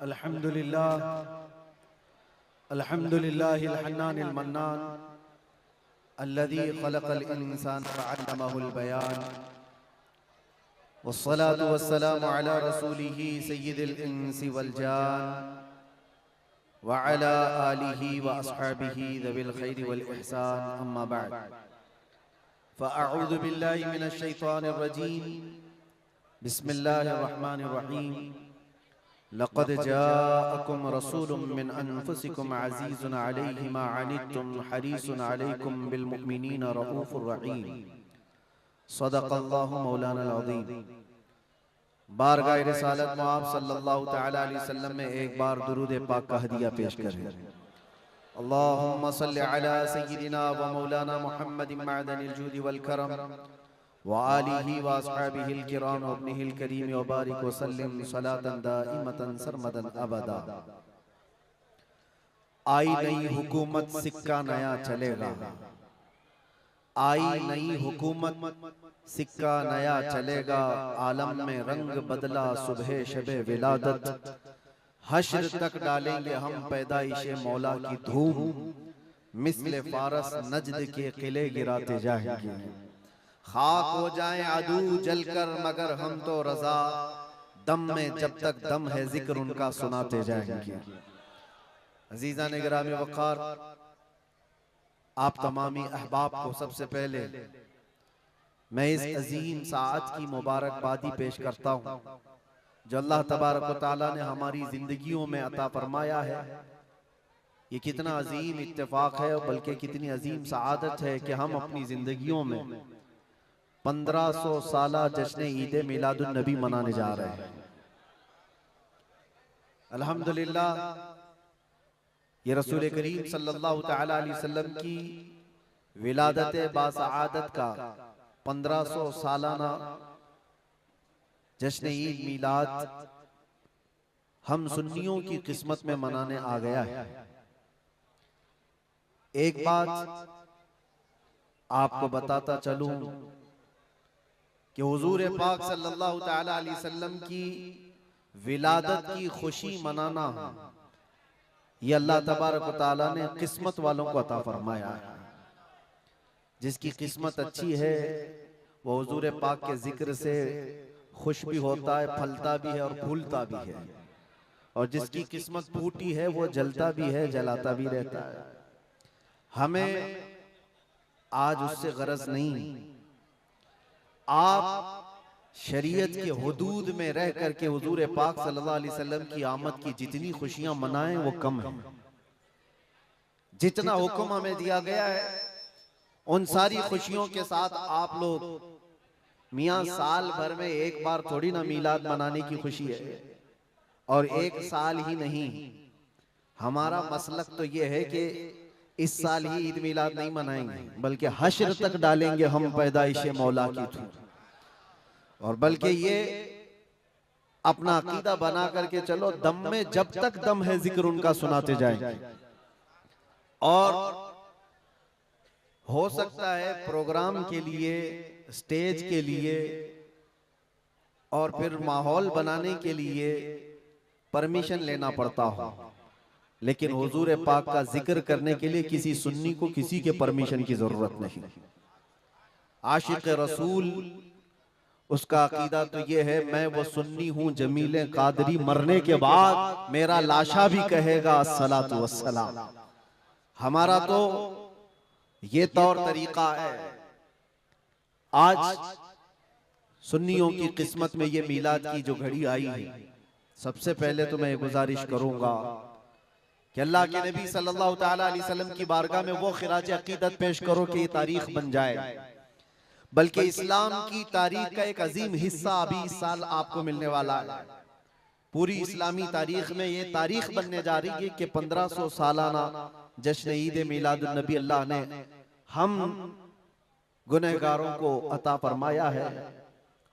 अल्हम्दुलिल्लाह अल्हम्दुलिल्लाहिल हन्नानिल मन्नान अल्लज़ी खलक़ल इंसान वअल्लमहुल बयान वस्सलातु वस्सलामु अला रसूलिही सय्यिदिल इंसी वल जान व अला आलिही व अस्हाबिही ज़विल खैरि वल इहसान अम्मा बअद फ़अऊज़ु बिल्लाहि मिनश शैतानिर रजीम बिस्मिल्लाहिर रहमानिर रहीम लक़द जाअकुम रसूलुम मिन अनफुसिकुम अज़ीज़ुन अलैहि मा अनित्तुम हरीसुन अलैकुम बिल मुमिनीना रऊफ़ुर रहीम सदक़ल्लाहु मौलाना अज़ीम। बारगाह रिसालत में आप सल्लल्लाहु तआला अलैहि वसल्लम में एक बार दुरूद पाक का हदिया पेश करें। अल्लाहुम्मा सल्लि अला सय्यिदिना व मौलाना मुहम्मदिन मअदनिल जूदि वल करम व आलिही व अस्हाबिहिल किराम व इब्निहिल करीम व बारिक व सल्लिम सलातन दाइमतन सरमदन अबदा। आई नई हुकूमत सिक्का नया चलेगा, आई नई हुकूमत सिक्का नया चलेगा, आलम में रंग बदला सुबह शबे विलादत, हश्र तक डालेंगे हम पैदाइशे मौला की धूम, मिस्ले फारस नजद के किले गिराते जाएंगे, खाक हो जाएं अदू जलकर मगर हम तो रजा, दम में जब तक दम है जिक्र उनका सुनाते जाएंगे। अजीज़ा ने गिरामी वक़ार, आप तमामी अहबाब को सबसे पहले मैं इस अजीम साअत की मुबारकबादी पेश करता हूँ जो अल्लाह तबारक व तआला ने हमारी जिंदगियों में अता फरमाया है। ये कितना अजीम इत्तेफाक है और बल्कि कितनी अजीम सआदत है कि हम अपनी जिंदगियों में 1500 साला जश्न ईद मिलादुन नबी मनाने जा रहे हैं। अल्हम्दुलिल्लाह, ये रसूल करीम सल्लल्लाहु तआला अलैहि वसल्लम की विलादत बासआदत का 1500 सालाना जश्न ईद मिलाद हम सुन्नियों की किस्मत में मनाने आ गया है। एक बात आपको बताता चलूं कि हुजूर पाक सल्लल्लाहु तआला अलैहि वसल्लम की विलादत की खुशी मनाना ये अल्लाह तबारक व तआला ने किस्मत वालों को अता फरमाया है। जिसकी किस्मत अच्छी है वो हुजूर पाक के जिक्र से खुश भी होता है, फलता भी है और फूलता भी है, और जिसकी किस्मत फूटी है वो जलता भी है, जलाता भी रहता है। हमें आज उससे गरज नहीं। आप शरीयत के हुदूद में रह करके हुजूर पाक सल्लल्लाहु अलैहि वसल्लम की आमद की जितनी खुशियां मनाएं वो कम है। जितना हुक्म हमें दिया गया है उन सारी खुशियों के साथ आप लोग मियां साल भर में एक बार थोड़ी ना मीलाद मनाने की खुशी है, और एक साल ही नहीं, हमारा मसलक तो ये है कि इस साल ही ईद मिलाद नहीं मनाएंगे बल्कि हश्र तक डालेंगे हम पैदाइशे मौला की धूम, और बल्कि ये अपना अकीदा बना करके चलो दम में जब तक दम है जिक्र उनका सुनाते जाएंगे। और हो सकता है प्रोग्राम के लिए, स्टेज के लिए और फिर माहौल बनाने के लिए परमिशन लेना पड़ता हो, लेकिन हुजूर पाक का जिक्र करने के लिए किसी सुन्नी को किसी के परमिशन की जरूरत नहीं। आशिक रसूल उसका अकीदा तो ये है, मैं वो सुन्नी हूं जमीले कादरी, मरने के बाद मेरा लाशा भी कहेगा अस्सलातु वस्सलाम। हमारा तो ये तौर तरीका है। आज सुन्नियों की किस्मत में ये मीलाद की जो घड़ी आई है, सबसे पहले तो मैं गुजारिश करूंगा कि अल्लाह के नबी सल्लल्लाहु तआला अलैहि वसल्लम की बारगाह में वो खिराज अकीदत पेश करो कि ये तारीख बन जाए, बल्कि इस्लाम की तारीख का एक अजीम हिस्सा अभी इस साल आपको मिलने वाला है। पूरी इस्लामी तारीख में ये तारीख बनने जा रही है कि 1500 सालाना जश्न ईद मिलादुन नबी अल्लाह ने हम गुनहगारों को अता फरमाया है,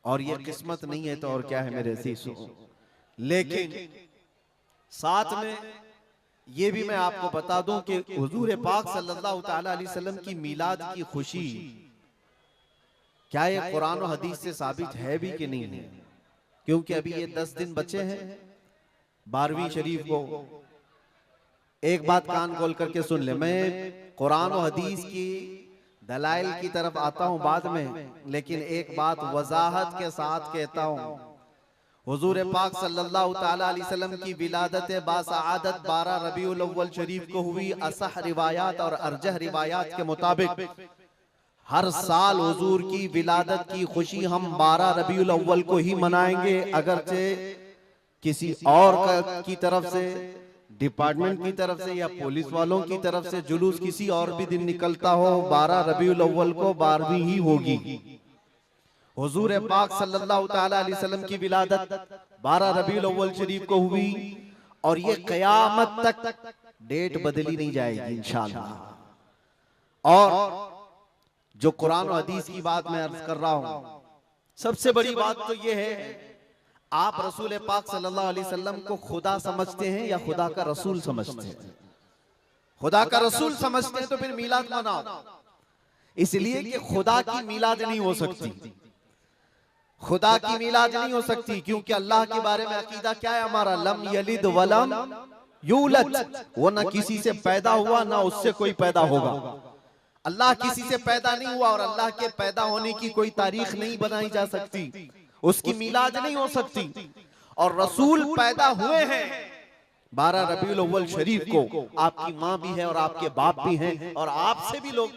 और ये किस्मत नहीं है तो और क्या है मेरे अज़ीज़ों। लेकिन साथ में ये भी मैं आपको बता दूं कि हुजूर पाक सल्लल्लाहु तआला अलैहि वसल्लम की मीलाद की खुशी क्या ये कुरान और हदीस से साबित है भी कि नहीं है, क्योंकि अभी ये 10 दिन बचे हैं 12वीं शरीफ को एक बात कान खोल करके सुन ले। मैं कुरान और हदीस की दलाइल की तरफ आता हूं बाद में, लेकिन एक बात वजाहत के साथ कहता हूं। हुजूर पाक सल्लल्लाहु ताला अलैहि वसल्लम की विलादत बासआदत 12 रबीउल अव्वल शरीफ को हुई। असह रिवायात और अरजह रिवायात के मुताबिक हर साल हुजूर की विलादत की खुशी हम 12 रबीउल अव्वल को ही मनाएंगे, अगरचे किसी और की तरफ से, डिपार्टमेंट की तरफ से या पुलिस वालों की तरफ से जुलूस किसी और भी दिन निकलता हो, 12 रबीउल अव्वल को 12वीं ही होगी। हुजूर पाक सल्लल्लाहु ताला अलैहि वसल्लम की विलादत 12 रबीउल अव्वल शरीफ को हुई और ये कयामत तक डेट बदली नहीं जाएगी इंशाअल्लाह। और जो कुरान और हदीस की बात मैं अर्ज कर रहा हूं, सबसे बड़ी बात तो ये है, आप रसूल पाक सल्लल्लाहु अलैहि वसल्लम को खुदा समझते हैं या खुदा का रसूल समझते हैं? खुदा का रसूल समझते हैं तो फिर मिलाद मनाओ, इसलिए कि खुदा की मिलाद नहीं हो सकती, खुदा की मिलाद नहीं हो सकती, क्योंकि अल्लाह के बारे में अकीदा क्या है हमारा? लम यलिद वलम यूलद, वो ना किसी से पैदा हुआ ना उससे कोई पैदा होगा। अल्लाह किसी से पैदा नहीं हुआ और अल्लाह के पैदा होने की कोई तारीख नहीं बनाई जा सकती, उसकी मिलाद नहीं हो सकती। और रसूल पैदा हुए हैं 12 रबीउल अव्वल शरीफ को। आपकी माँ भी है और आपके बाप भी हैं और आपसे भी लोग,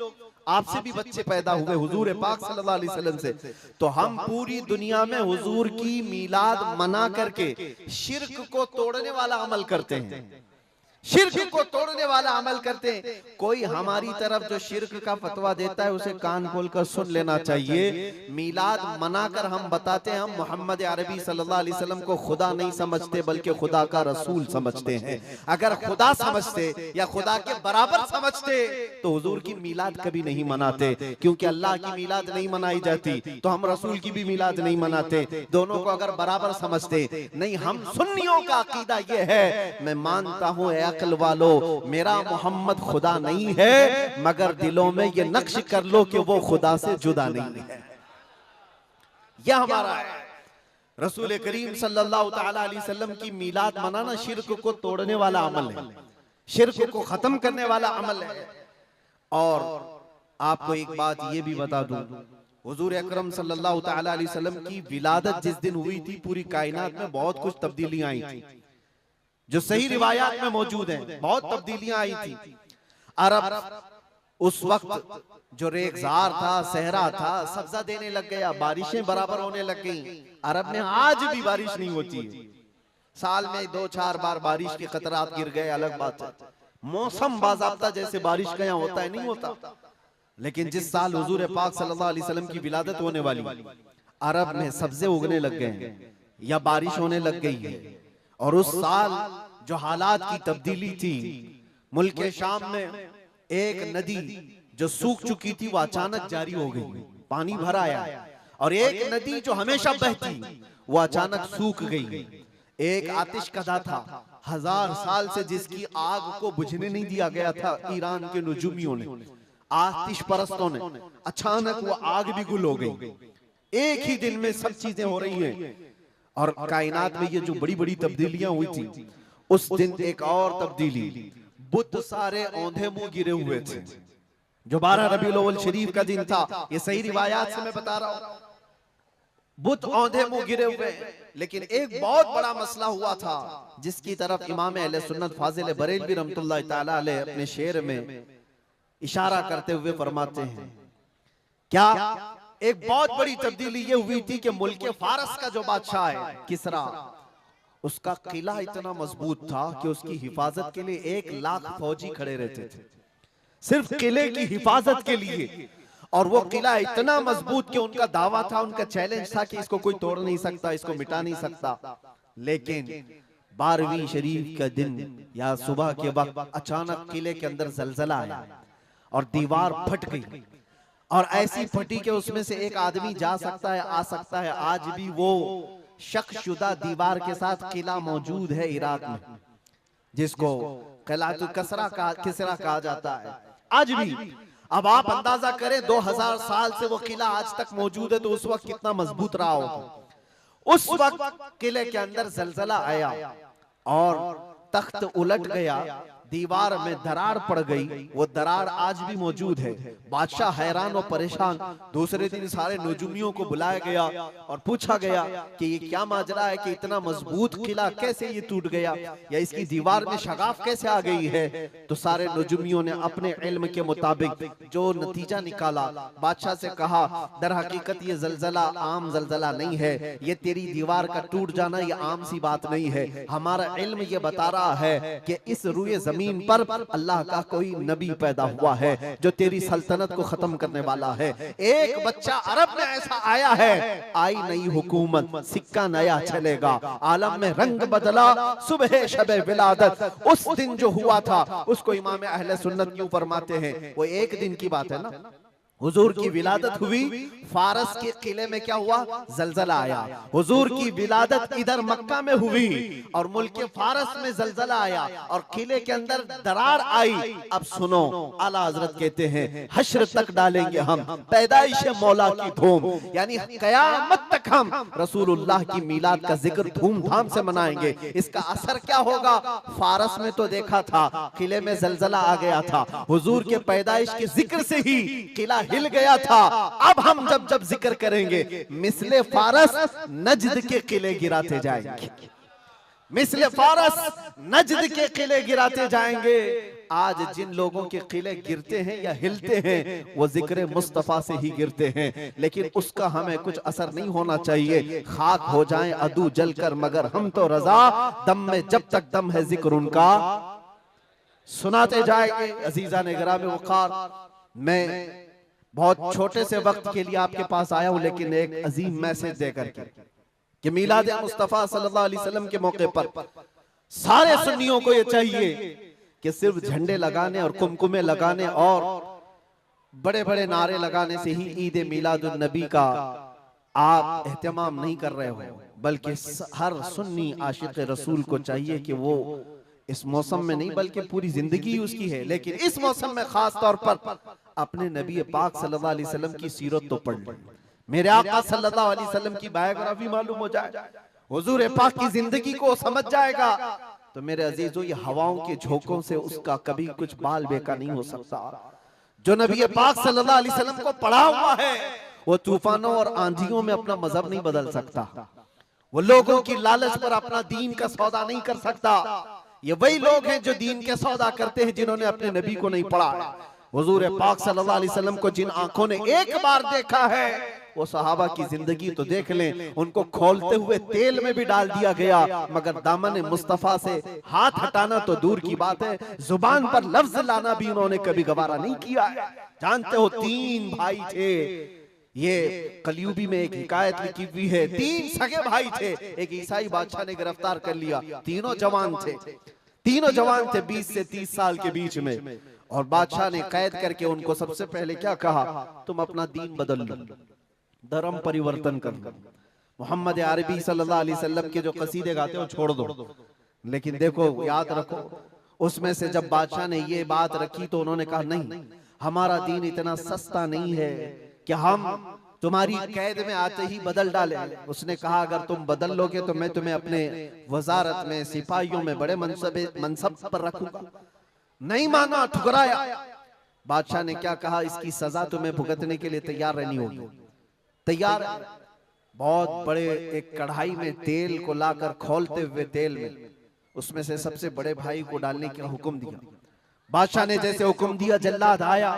आपसे भी बच्चे पैदा हुए हुजूर पाक सल्लल्लाहु अलैहि वसल्लम से। तो हम पूरी दुनिया में हुजूर की मिलाद मना करके शिर्क को तोड़ने वाला अमल करते हैं, शिर्क को तोड़ने वाला अमल करते हैं। कोई हमारी तरफ जो शिर्क का फतवा देता है उसे कान खोलकर सुन लेना चाहिए। मिलाद मनाकर हम बताते हैं हम मोहम्मद अरबी सल्लल्लाहु अलैहि वसल्लम को खुदा नहीं समझते बल्कि खुदा का रसूल समझते हैं। अगर खुदा समझते या खुदा के बराबर समझते तो हुजूर की मिलाद कभी नहीं मनाते, क्योंकि अल्लाह की मिलाद नहीं मनाई जाती तो हम रसूल की भी मिलाद नहीं मनाते। दोनों को अगर बराबर समझते नहीं, हम सुन्नियों का अकीदा यह है, मैं मानता हूं अक्ल वालो मेरा मोहम्मद खुदा नहीं है, मगर दिलों में ये नक्श कर लो कि वो खुदा से जुदा नहीं है। यह हमारा है। रसूल करीम सल्लल्लाहु ताला अलैहि वसल्लम की मिलाद मनाना शिर्क को तोड़ने वाला अमल है, शिर्क को खत्म करने वाला अमल है। और आपको एक बात ये भी बता दूं, हुजूर अकरम सल्लल्लाहु ताला अलैहि वसल्लम की विलादत जिस दिन हुई थी पूरी कायनात में बहुत कुछ तब्दीलियां आई थी, जो सही रिवायात में मौजूद हैं। बहुत तब्दीलियां आई थी। अरब उस वक्त जो रेगजार था, सहरा था, सब्जा देने लग गया, बारिशें बराबर होने लग गई। अरब में आज भी बारिश नहीं होती है, साल में 2-4 बार बारिश के खतरात गिर गए, अलग बात है। मौसम बाज़ाब्ता जैसे बारिश का यहाँ होता है नहीं होता। लेकिन जिस साल हुजूर पाक सल्लल्लाहु अलैहि वसल्लम की विलादत होने वाली, अरब में सब्जे उगने लग गए या बारिश होने लग गई है। और उस साल जो हालात की तब्दीली थी, मुल्क शाम में एक नदी जो सूख चुकी थी वो अचानक जारी हो गई, पानी भर आया। और एक नदी जो हमेशा बहती वो अचानक सूख गई। एक आतिशकदा था 1000 साल से जिसकी आग को बुझने नहीं दिया गया था ईरान के नुजूमियों ने, आतिश परस्तों ने, अचानक वो आग भी गुल हो गई। एक ही दिन में सब चीजें हो रही हैं। और कायनात में ये जो बड़ी बड़ी तब्दीलियां हुई थी, उस दिन एक और तब्दीली, बुत सारे औंधे मुंह गिरे हुए थे। जो 12 रबीउल अव्वल शरीफ का दिन था, ये सही रिवायात से मैं बता रहा हूं, बुत औंधे मुंह गिरे हुए। लेकिन एक बहुत बड़ा मसला हुआ था जिसकी तरफ इमाम अहले सुन्नत फाजिल बरेलवी रहमतुल्लाह ताला अलैह अपने शेर में इशारा करते हुए फरमाते हैं, क्या एक बहुत बड़ी तब्दीली ये हुई थी कि मुल्क फारस का जो बादशाह है किसरा, उसका किला इतना मजबूत था कि उसकी हिफाजत के लिए 1 लाख फौजी खड़े रहते थे, सिर्फ किले की हिफाजत के लिए। और वो किला इतना मजबूत कि उनका दावा था, उनका चैलेंज था कि इसको कोई तोड़ नहीं सकता, इसको मिटा नहीं सकता। लेकिन 12वीं शरीफ का दिन या सुबह के वक्त अचानक किले के अंदर जलजला आया और दीवार फट गई। और ऐसी फटी कि उसमें से एक आदमी जा सकता है, आ सकता है। आज भी वो शक्शुदा दीवार के साथ किला मौजूद है इराक में, जिसको किलातुल किसरा कहा जाता है आज भी। अब आप अंदाजा करें 2000 साल से वो किला आज तक मौजूद है, तो उस वक्त कितना मजबूत रहा होगा। उस वक्त किले के अंदर जलजला आया, और तख्त उलट गया, दीवार में दरार पड़ गई, वो दरार आज भी मौजूद है। बादशाह हैरान और परेशान। दूसरे दिन सारे नजूमियों को बुलाया गया और पूछा गया कि ये क्या माजरा है कि इतना मजबूत किला कैसे ये टूट गया, या इसकी दीवार में शगाफ कैसे आ गई है। तो सारे नजूमियों ने अपने इल्म के मुताबिक जो नतीजा निकाला, बादशाह से कहा दर हकीकत ये जलजला आम जलजला नहीं है, ये तेरी दीवार का टूट जाना ये आम सी बात नहीं है। हमारा इल्म ये बता रहा है कि इस रुए जमीन पर अल्लाह का कोई नबी पैदा हुआ है जो तेरी सल्तनत को खत्म करने वाला है। एक बच्चा अरब में ऐसा आया है, आई नई हुकूमत, सिक्का नया चलेगा, आलम में रंग बदला, सुबह शबे विलादत। उस दिन जो हुआ था उसको इमाम अहले सुन्नत क्यों फरमाते हैं, वो एक दिन की बात है ना। हुजूर की विलादत हुई, फारस के किले में क्या हुआ, जलजला आया। हुजूर की विलादत इधर मक्का में हुई और मुल्क फारस में जलजला आया और किले के अंदर दरार आई। अब सुनो, आला हजरत कहते हैं हश्र तक डालेंगे हम पैदाइश मौला की धूम, यानी कयामत तक हम रसूलुल्लाह की मिलाद का जिक्र धूमधाम से मनाएंगे। इसका असर क्या होगा, फारस में तो देखा था किले में जलजला आ गया था, हुजूर के पैदाइश के जिक्र से ही किला हिल गया था। अब हम जब जब जिक्र करेंगे मिसले फारस नजद के किले गिराते जाएंगे, मिसले फारस नजद के किले गिराते जाएंगे। आज जिन लोगों के किले गिरते हैं या हिलते हैं वो जिक्र मुस्तफा से ही गिरते हैं, लेकिन उसका हमें कुछ असर नहीं होना चाहिए। खाक हो जाएं अदू जलकर मगर हम तो रजा, दम में जब तक दम है जिक्र उनका सुनाते जाएंगे। अजीजा ने गिरामे वक़ार, मैं बहुत छोटे से वक्त के लिए आपके पास आया हूं, लेकिन एक अजीम मैसेज देकर के कि मिलाद मुस्तफा सल्लल्लाहु अलैहि वसल्लम के मौके पर सारे सुन्नियों को यह चाहिए कि सिर्फ झंडे लगाने और कुमकुमे लगाने और बड़े बड़े नारे लगाने से ही ईद मिलादुन नबी का आप एहतमाम नहीं कर रहे हो, बल्कि हर सुन्नी आशिक रसूल को चाहिए कि वो इस मौसम में नहीं बल्कि पूरी जिंदगी उसकी है, लेकिन इस मौसम में खास तौर पर अपने नबी पाक सल्लल्लाहु अलैहि वसल्लम की सीरत तो पढ़ ले, मेरे आका सल्लल्लाहु अलैहि वसल्लम की बायोग्राफी मालूम हो जाए, हुजूर पाक की जिंदगी को समझ जाएगा। तो मेरे अजीजों, ये हवाओं के झोंकों से उसका कभी कुछ बाल बेका नहीं हो सकता। जो नबी पाक सल्लल्लाहु अलैहि वसल्लम को पढ़ा हुआ है वो तूफानों और आंधियों में अपना मजहब नहीं बदल सकता, वो लोगों की लालच पर अपना दीन का सौदा नहीं कर सकता। ये वही लोग हैं जो दीन के सौदा करते हैं जिन्होंने अपने नबी को नहीं पढ़ा। हुजूर पाक सल्लल्लाहु अलैहि वसल्लम को जिन आंखों ने एक बार देखा है वो सहाबा की जिंदगी तो देख लें, उनको खोलते हुए तेल में भी डाल दिया गया, मगर दामन मुस्तफा से हाथ हटाना तो दूर की बात है, जुबान पर लफ्ज लाना भी उन्होंने कभी गवारा नहीं किया। जानते हो, 3 भाई थे, ये कलयुगी में एक हिकायत लिखी हुई है, 3 सगे भाई थे, एक ईसाई बादशाह ने गिरफ्तार कर लिया, तीनों जवान थे, 20 से 30 साल के बीच में, और बादशाह ने कैद करके उनको सबसे पहले क्या कहा, तुम अपना दीन बदल लो, धर्म परिवर्तन कर लो, मोहम्मद अरबी सल्लल्लाहु अलैहि वसल्लम के जो कसीदे गाते हो छोड़ दो। लेकिन देखो, याद रखो, उसमें से जब बादशाह ने ये बात रखी तो उन्होंने कहा नहीं, हमारा दीन इतना सस्ता नहीं है कि हम तुम्हारी कैद में आते ही बदल डाले। उसने कहा अगर तुम बदल लोगे तो मैं तुम्हें अपने वजारत में, सिपाहियों में बड़े मनसब पर रखूंगा। नहीं माना, ठुकराया। बादशाह ने क्या कहा, इसकी सजा तुम्हें भुगतने के लिए तैयार रहनी होगी। तैयार। बहुत बड़े एक कढ़ाई में तेल को लाकर खौलते हुए तेल में उसमें से सबसे बड़े भाई को डालने का हुक्म दिया। बादशाह ने जैसे हुक्म दिया, जल्लाद आया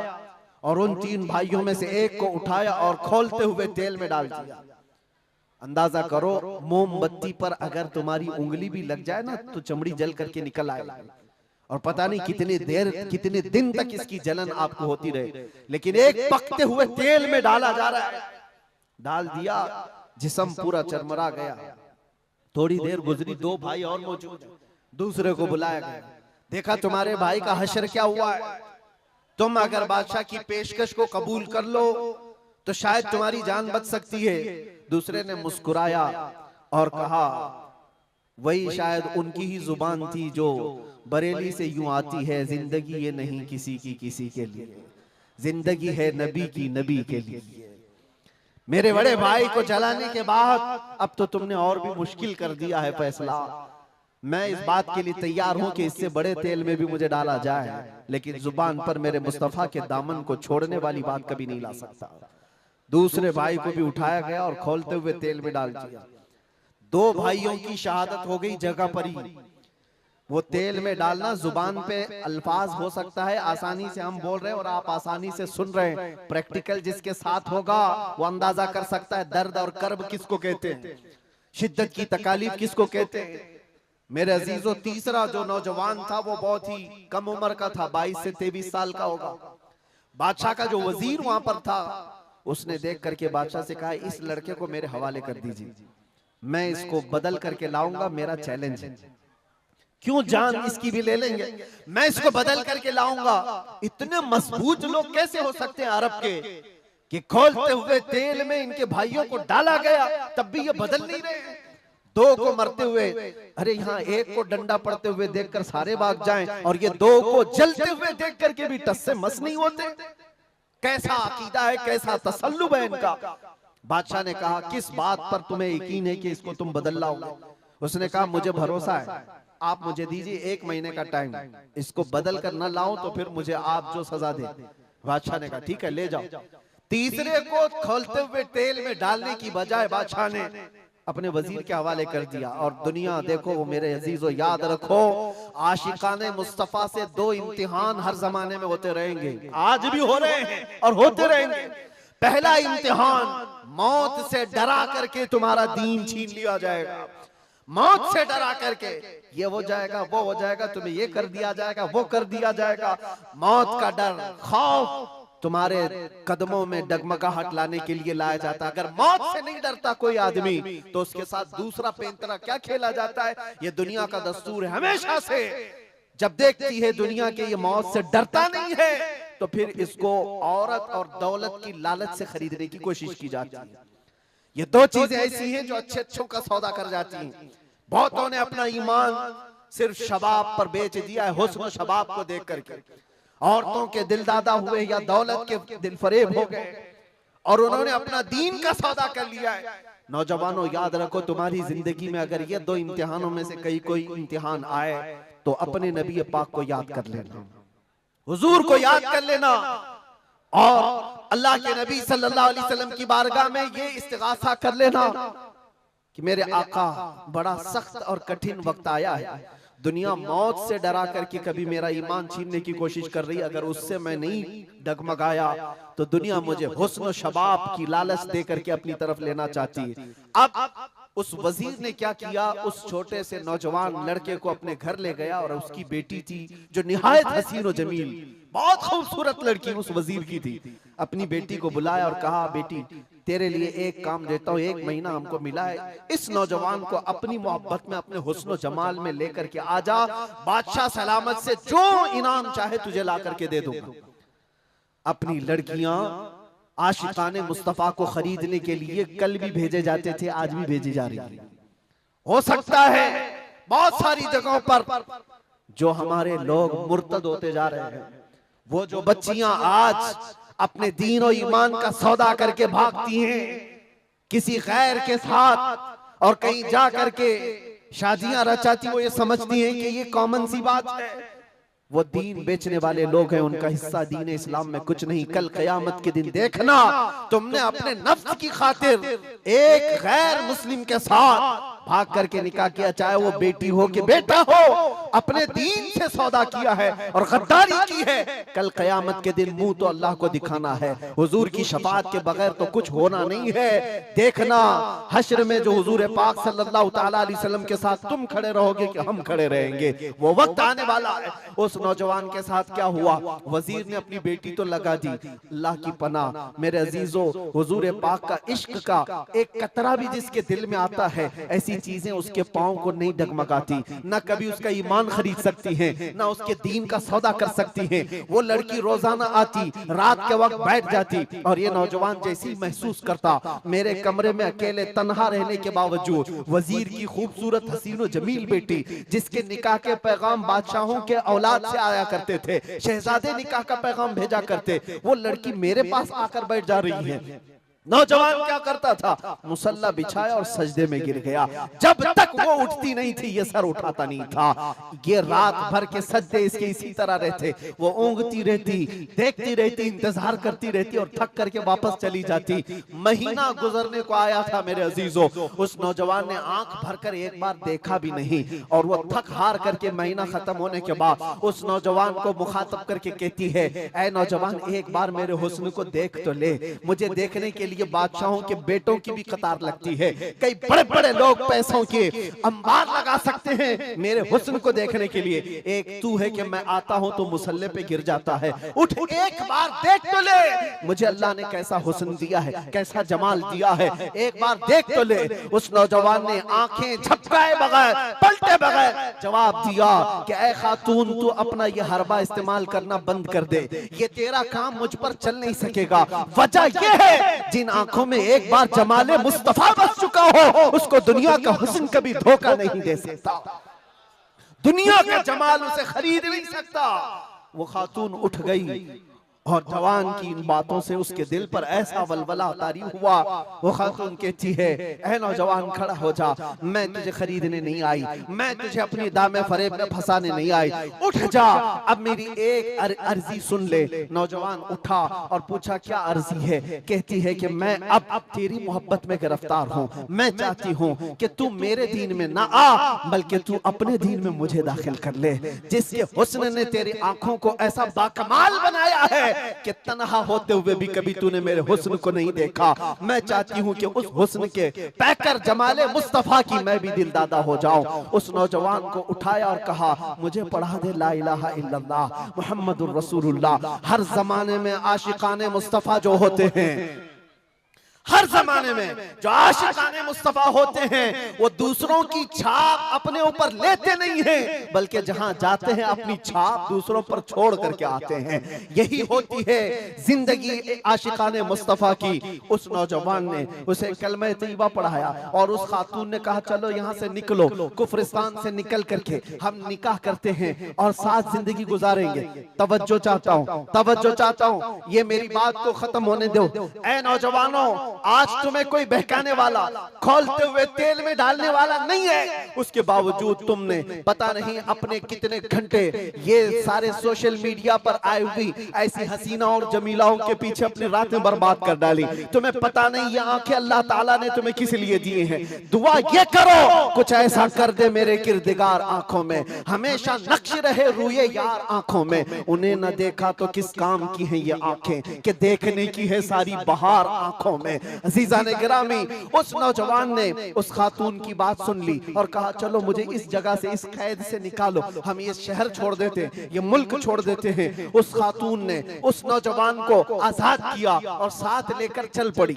और उन 3 भाइयों में से एक को उठाया और खोलते हुए तेल में डाल दिया। अंदाजा करो, मोमबत्ती पर अगर तुम्हारी उंगली भी लग जाए ना तो चमड़ी जल करके निकल आएगी, और पता नहीं कितने दिन तक इसकी जलन आपको होती रहे। लेकिन एक पकते हुए तेल में डाला जा रहा है, डाल दिया, जिस्म पूरा चरमरा गया। थोड़ी देर गुजरी, 2 भाई और मौजूद, दूसरे को बुलाया गया, देखा तुम्हारे भाई का हश्र क्या हुआ है, तुम अगर बादशाह की पेशकश को कबूल कर लो तो शायद तुम्हारी जान बच सकती है। दूसरे ने मुस्कुराया और कहा वही शायद उनकी ही जुबान थी जो बरेली से यूं आती है, जिंदगी ये नहीं किसी की किसी के लिए, जिंदगी है नबी की नबी के लिए। मेरे बड़े भाई को जलाने के बाद अब तो तुमने और भी मुश्किल कर दिया है फैसला। मैं इस बात के लिए तैयार हूं कि इससे बड़े तेल में भी मुझे डाला जाए, लेकिन जुबान पर मेरे मुस्तफा के दामन को छोड़ने वाली बात कभी नहीं ला सकता। दूसरे भाई को भी उठाया गया और खोलते हुए तेल में डाल दिया। दो भाइयों की शहादत हो गई जगह पर ही। वो तेल में डालना जुबान पे अल्फाज हो सकता है, आसानी से हम बोल रहे हैं और आप आसानी से सुन रहे हैं। प्रैक्टिकल जिसके साथ होगा वो अंदाजा कर सकता है दर्द और कर्ब किसको कहते हैं, शिद्दत की तकालीफ किसको कहते हैं। मेरे अजीजों, तीसरा जो नौजवान था वो बहुत ही कम उम्र का था, 22 से 23 साल का होगा। बादशाह का जो वजीर वहां पर था, उसने देख करके बादशाह से कहा, इस लड़के को मेरे हवाले कर दीजिए, मैं इसको बदल करके लाऊंगा, मेरा चैलेंज है। क्यों जान इसकी भी ले लेंगे, मैं इसको बदल करके लाऊंगा। इतने मजबूत लोग कैसे हो सकते हैं अरब के कि खोलते हुए तेल में इनके भाइयों को डाला गया, तब भी ये बदल नहीं रहे। दो को मरते हुए, अरे यहाँ एक को डंडा पड़ते हुए देखकर सारे भाग जाएं, और ये दो को जलते हुए देख करके भी टस से मस नहीं होते। कैसा अकीदा है, कैसा तसल्लुब है इनका। बादशाह ने कहा, किस बात पर तुम्हें यकीन है कि इसको तुम बदल लाओगे। उसने कहा, मुझे भरोसा है, आप मुझे दीजिए 1 महीने का टाइम, इसको बदल कर न लाऊं तो फिर मुझे आप जो सजा दे। बादशाह ने कहा, ठीक है ले जाओ। तीसरे को खोलते हुए तेल में डालने की बजाय बादशाह ने अपने वजीर के हवाले कर दिया। और दुनिया देखो, वो मेरे अजीजों याद रखो, आशिकाने मुस्तफा से 2 इम्तिहान हर जमाने में होते रहेंगे, आज भी हो रहे हैं और होते रहेंगे। पहला इम्तिहान, मौत से डरा करके तुम्हारा दीन छीन लिया जाएगा। मौत से डरा करके ये हो जाएगा, वो हो जाएगा, तुम्हें ये कर दिया जाएगा, वो कर दिया जाएगा। मौत का डर, खौफ तुम्हारे कदमों में डगमगाहट लाने के लिए लाया जाता है। अगर मौत से नहीं डरता कोई आदमी, तो उसके साथ दूसरा पेंतरा क्या खेला जाता है। ये दुनिया का दस्तूर है, हमेशा से जब देखती है दुनिया के ये मौत से डरता नहीं है, तो फिर इसको औरत और दौलत की लालच से खरीदने की कोशिश की जाती है। ये 2 चीजें ऐसी हैं जो अच्छे अच्छों का सौदा कर जाती हैं। बहुतों ने अपना ईमान सिर्फ शबाब पर बेच दिया है, हुस्न शबाब को देख करके। औरतों के दिल दादा हुए या दौलत के दिल फरेब हो गए, और उन्होंने अपना दीन का सौदा कर लिया है। नौजवानों याद रखो, तुम्हारी जिंदगी में अगर ये 2 इम्तिहानों में से कोई इम्तिहान आए, तो अपने नबी पाक को याद कर लेना, हुजूर को याद कर लेना, और अल्लाह के नबी सल्लल्लाहु अलैहि वसल्लम की बारगाह में ये इस्तिगासा कर लेना कि मेरे आका, बड़ा सख्त और कठिन वक्त आया है। दुनिया मौत से डरा करके कभी मेरा ईमान छीनने की कोशिश कर रही है, अगर उससे मैं नहीं डगमगाया तो दुनिया मुझे हुस्न शबाब की लालच दे करके अपनी तरफ लेना चाहती है। अब उस वजीर ने क्या किया, उस छोटे से नौजवान लड़के को अपने घर ले गया, और उसकी बेटी थी जो निहायत हसीन और जमील, बहुत खूबसूरत लड़की उस वजीर की थी। अपनी बेटी को बुलाया और कहा, बेटी तेरे लिए एक काम देता हूँ, 1 महीना हमको मिला है, इस नौजवान को अपनी मोहब्बत में, अपने हुस्न जमाल में लेकर के आजा, बादशाह सलामत से जो इनाम चाहे तुझे ला करके दे दूंगा। अपनी लड़कियां आशिकाने मुस्तफा को खरीदने के लिए कल भी भेजे जाते थे, आज भी भेजी जा रही है। हो सकता है बहुत सारी जगहों पर जो हमारे लोग मुर्तद होते जा रहे हैं, वो जो बच्चियां आज अपने दीन और ईमान का सौदा करके भागती हैं किसी गैर के साथ, और कहीं जा करके शादियां रचाती, वो ये समझती हैं कि ये कॉमन सी बात है। वो दीन बेचने वाले लोग हैं, उनका हिस्सा दीन इस्लाम में कुछ नहीं। कल क़यामत के दिन देखना, तुमने अपने नफ्स की खातिर एक गैर मुस्लिम के साथ भाग करके निकाह किया, चाहे वो बेटी हो कि बेटा हो, अपने दीन से सौदा किया है और गद्दारी की है। कल क़यामत के दिन मुंह तो अल्लाह को दिखाना है, हुजूर की शफाअत के बगैर तो कुछ होना नहीं है। देखना हश्र में जो हुजूर पाक सल्लल्लाहु ताला अलैहि वसल्लम के साथ तुम खड़े रहोगे कि हम खड़े रहेंगे, वो वक्त आने वाला है। उस नौजवान के साथ क्या हुआ, वजीर ने अपनी बेटी तो लगा दी। अल्लाह की पनाह मेरे अजीजों, हुजूर पाक का इश्क का एक कतरा भी जिसके दिल में आता है, ऐसी चीजें उसके पांव को नहीं डगमगाती, ना कभी उसका ईमान खरीद सकती हैं, ना उसके दीन का सौदा कर सकती हैं। वो लड़की रोजाना आती, रात के वक्त बैठ जाती, और ये नौजवान जैसी महसूस करता, मेरे कमरे में अकेले तन्हा रहने के बावजूद वजीर की खूबसूरत हसीन और जमील बेटी, जिसके निकाह के पैगाम बादशाहों के औलाद से आया करते थे, शहजादे निकाह का पैगाम भेजा करते, वो लड़की मेरे पास आकर बैठ जा रही है। नौजवान क्या करता था, मुसल्ला बिछाया और सजदे में गिर गया। जब तक वो उठती नहीं थी ये सर उठाता नहीं था। ये रात भर के सजदे इसके इसी तरह रहते। वो ऊँगती रहती, देखती रहती, इंतजार करती रहती और थक करके वापस चली जाती। महीना गुजरने को आया था मेरे अजीजों, उस नौजवान ने आंख भरकर एक बार देखा भी नहीं। और वो थक हार करके महीना खत्म होने के बाद उस नौजवान को मुखातब करके कहती है, ऐ नौजवान एक बार मेरे हुस्न को देख तो ले। मुझे देखने के लिए बादशाहों के बेटों की भी कतार लगती है, कई बड़े बड़े लोग पैसों के अंबार लगा सकते हैं मेरे हुस्न को देखने के लिए। एक तू है कि मैं आता हूं तो मुसल्ले पे गिर जाता है। उठ एक बार देख तो ले, मुझे अल्लाह ने कैसा हुस्न दिया है, कैसा जमाल दिया है, एक बार देख तो ले। उस नौजवान ने आंखें झपकाए बगैर, पलटे बगैर जवाब दिया कि ऐ खातून तू अपना ये हरबा इस्तेमाल करना बंद कर दे, ये तेरा काम मुझ पर चल नहीं सकेगा। वजह यह है जिन आंखों में एक बार जमाले मुस्तफा बस चुका हो उसको दुनिया का हुस्न कभी धोखा नहीं दे सकता, दुनिया का जमाल उसे खरीद नहीं सकता। वो खातून उठ गई और जवान की इन बातों से उसके दिल पर ऐसा वलवला तारी हुआ। वो खातून कहती है, ऐ नौजवान खड़ा हो जा, मैं तुझे खरीदने नहीं आई, मैं तुझे अपनी दामे फरेब में फंसाने नहीं आई, उठ जा, अब मेरी एक अर्जी सुन ले। नौजवान उठा और पूछा क्या अर्जी है। कहती है कि मैं अब तेरी मोहब्बत में गिरफ्तार हूँ, मैं चाहती हूँ कि तू मेरे दीन में ना आ बल्कि तू अपने दीन में मुझे दाखिल कर ले। जिसके हुस्न ने तेरी आंखों को ऐसा बाकमाल बनाया है कि तन्हा होते हुए भी कभी तूने मेरे हुस्न को नहीं देखा। मैं चाहती हूँ कि उस हुस्न के पैकर जमाले मुस्तफा की मैं भी दिलदादा हो जाऊं। उस नौजवान को उठाया और कहा, मुझे पढ़ा दे ला इलाहा इल्लल्लाह मुहम्मदुर रसूलुल्लाह। हर जमाने में आशिकाने मुस्तफा जो होते हैं, हर जमाने में जो आशिकाने मुस्तफा होते हैं वो दूसरों की छाप अपने ऊपर लेते नहीं हैं, बल्कि जहां जाते हैं अपनी छाप दूसरों पर छोड़ करके आते हैं। यही होती है जिंदगी आशिकाने मुस्तफा की। उस नौजवान ने उसे कलमा तैयबा पढ़ाया और उस खातून ने कहा, चलो यहाँ से निकलो, कुफरिस्तान से निकल करके हम निकाह करते हैं और साथ जिंदगी गुजारेंगे। तवज्जो चाहता हूँ, तवज्जो चाहता हूँ, ये मेरी बात को खत्म होने दो। ऐ नौजवानों, आज तुम्हें कोई बहकाने वाला, खोलते हुए तेल में डालने वाला नहीं है, उसके बावजूद तुमने पता नहीं अपने कितने घंटे ये सारे सोशल मीडिया पर आई हुई ऐसी हसीना और जमीलाओं के पीछे अपनी रातें बर्बाद कर डाली। तुम्हें पता नहीं ये आंखें अल्लाह ताला ने तुम्हें किस लिए दिए हैं। दुआ ये करो कुछ ऐसा कर दे मेरे किरदिगार आंखों में, हमेशा नक्श रहे रूए यार आंखों में। उन्हें न देखा तो किस काम की है ये आंखें कि देखने की है सारी बहार आंखों में। अजीजा ने गिरामी, उस नौजवान ने उस खातून की बात सुन ली और कहा, चलो मुझे इस जगह से, इस कैद से निकालो, हम ये शहर छोड़ देते हैं, ये मुल्क छोड़ देते हैं। उस खातून ने उस नौजवान को आजाद किया और साथ लेकर चल पड़ी,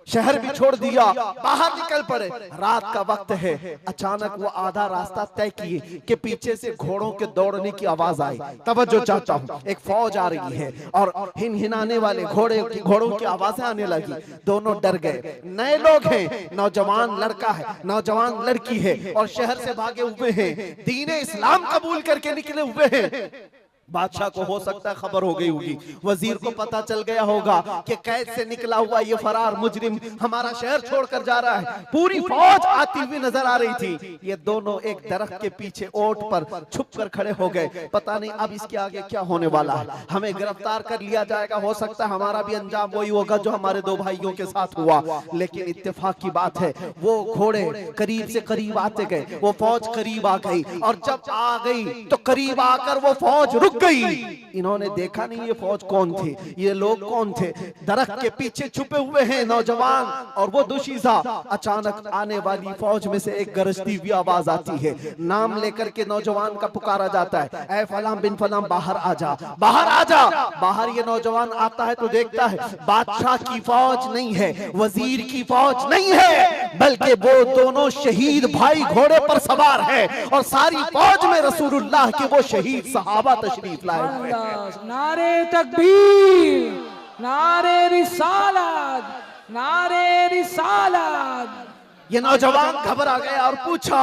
शहर भी छोड़ दिया, बाहर निकल पड़े। रात का वक्त है, अचानक वो आधा रास्ता तय किए कि पीछे से घोड़ों के दौड़ने की आवाज आई। तवज्जो चाहता हूँ, एक फौज आ रही है और हिनहिनाने वाले घोड़ों की आवाजें आने लगी। दोनों डर गए, नए लोग हैं, नौजवान लड़का है, नौजवान लड़की है और शहर से भागे हुए हैं, दीन इस्लाम कबूल करके निकले हुए हैं। बादशाह को हो सकता है खबर हो गई होगी, वजीर को पता चल गया होगा कि कैद से निकला हुआ ये फरार मुजरिम हमारा शहर छोड़कर जा रहा है। पूरी फौज आती हुई नजर आ रही थी। ये दोनों एक दरख्त के पीछे ओट पर छुप कर खड़े हो गए। पता नहीं अब इसके आगे क्या होने वाला है, हमें गिरफ्तार कर लिया जाएगा, हो सकता है हमारा भी अंजाम वही होगा जो हमारे दो भाइयों के साथ हुआ। लेकिन इत्तेफाक की बात है, वो घोड़े करीब से करीब आते गए, वो फौज करीब आ गई और जब आ गई तो करीब आकर वो फौज रुक गई। इन्होंने देखा नहीं ये फौज कौन थी, ये लोग कौन थे। दरख्त के पीछे छुपे हुए हैं नौजवान और वो दुशीजा। अचानक आने वाली फौज में से एक गरजती हुई आवाज आती है, नाम लेकर के नौजवान का पुकारा जाता है, ऐ फलां बिन फलां बाहर आ जा, बाहर आ जा। बाहर ये नौजवान आता है तो देखता है बादशाह की फौज नहीं है, वजीर की फौज नहीं है, बल्कि वो दोनों शहीद भाई घोड़े पर सवार है और सारी फौज में रसूलुल्लाह के वो शहीद सहाबा तशरीफ लाए हुए हैं। नारे तकबीर, नारे रिसालत, नारे रिसालत। ये नौजवान घबरा गया और पूछा,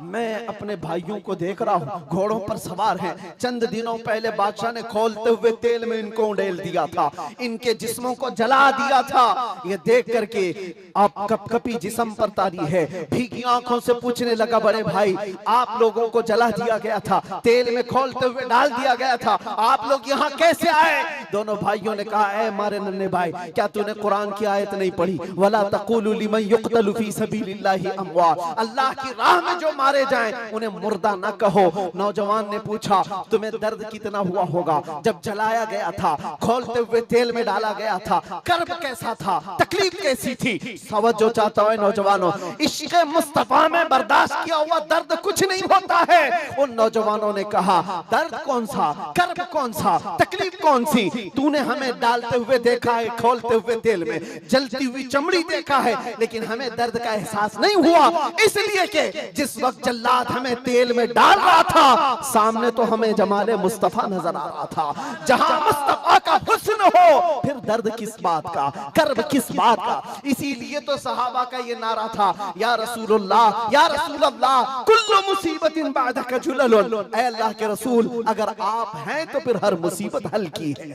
मैं अपने भाइयों को देख रहा हूँ, घोड़ों पर सवार हैं। चंद दिनों पहले बादशाह ने खोलते हुए तेल में इनको उड़ेल दिया था, इनके जिस्मों को जला दिया था। ये देख करके आप कपकपी जिस्म पर तारी है, भीगी आंखों से पूछने लगा, बड़े भाई आप लोगों को जला दिया गया था, तेल में खोलते हुए डाल दिया गया था, आप लोग यहाँ कैसे आए? दोनों भाइयों ने कहा, ऐ मारे नन्हे भाई, क्या तूने कुरान की आयत नहीं पढ़ी? वला तक़ूलू लिमन युक़तलु फी सबीलिल्लाहि अमवात, अल्लाह की राह में जो मारे जाएं उन्हें मुर्दा न कहो। नौजवान ने पूछा, तुम्हें दर्द कितना हुआ होगा जब जलाया गया था, खोलते हुए तेल में डाला गया था, कर्ब कैसा था, तकलीफ कैसी थी? तवज्जो चाहता है नौजवानों, इश्क़ मुस्तफा में बर्दाश्त किया हुआ दर्द कुछ नहीं होता है। उन नौजवानों ने कहा, दर्द कौन सा, कर्ब कौन सा, तकलीफ कौन सी? तूने हमें डालते हुए देखा है, खोलते हुए तेल में, जलती हुई चमड़ी देखा है, लेकिन हमें दर्द का एहसास नहीं हुआ, इसलिए कि जिस वक्त जल्लाद हमें तेल में डाल रहा था, सामने तो हमें जमाले मुस्तफा नजर आ रहा था। जहां मुस्तफा का हुस्न हो, फिर दर्द किस बात का, कर्ब किस बात का? इसीलिए तो सहाबा का ये नारा था, या रसूलुल्लाह या रसूलल्लाह कुल्लु मुसीबतिन बादका जुललुन, ऐ अल्लाह के रसूल अगर आप हैं तो फिर हर मुसीबत हल्की है,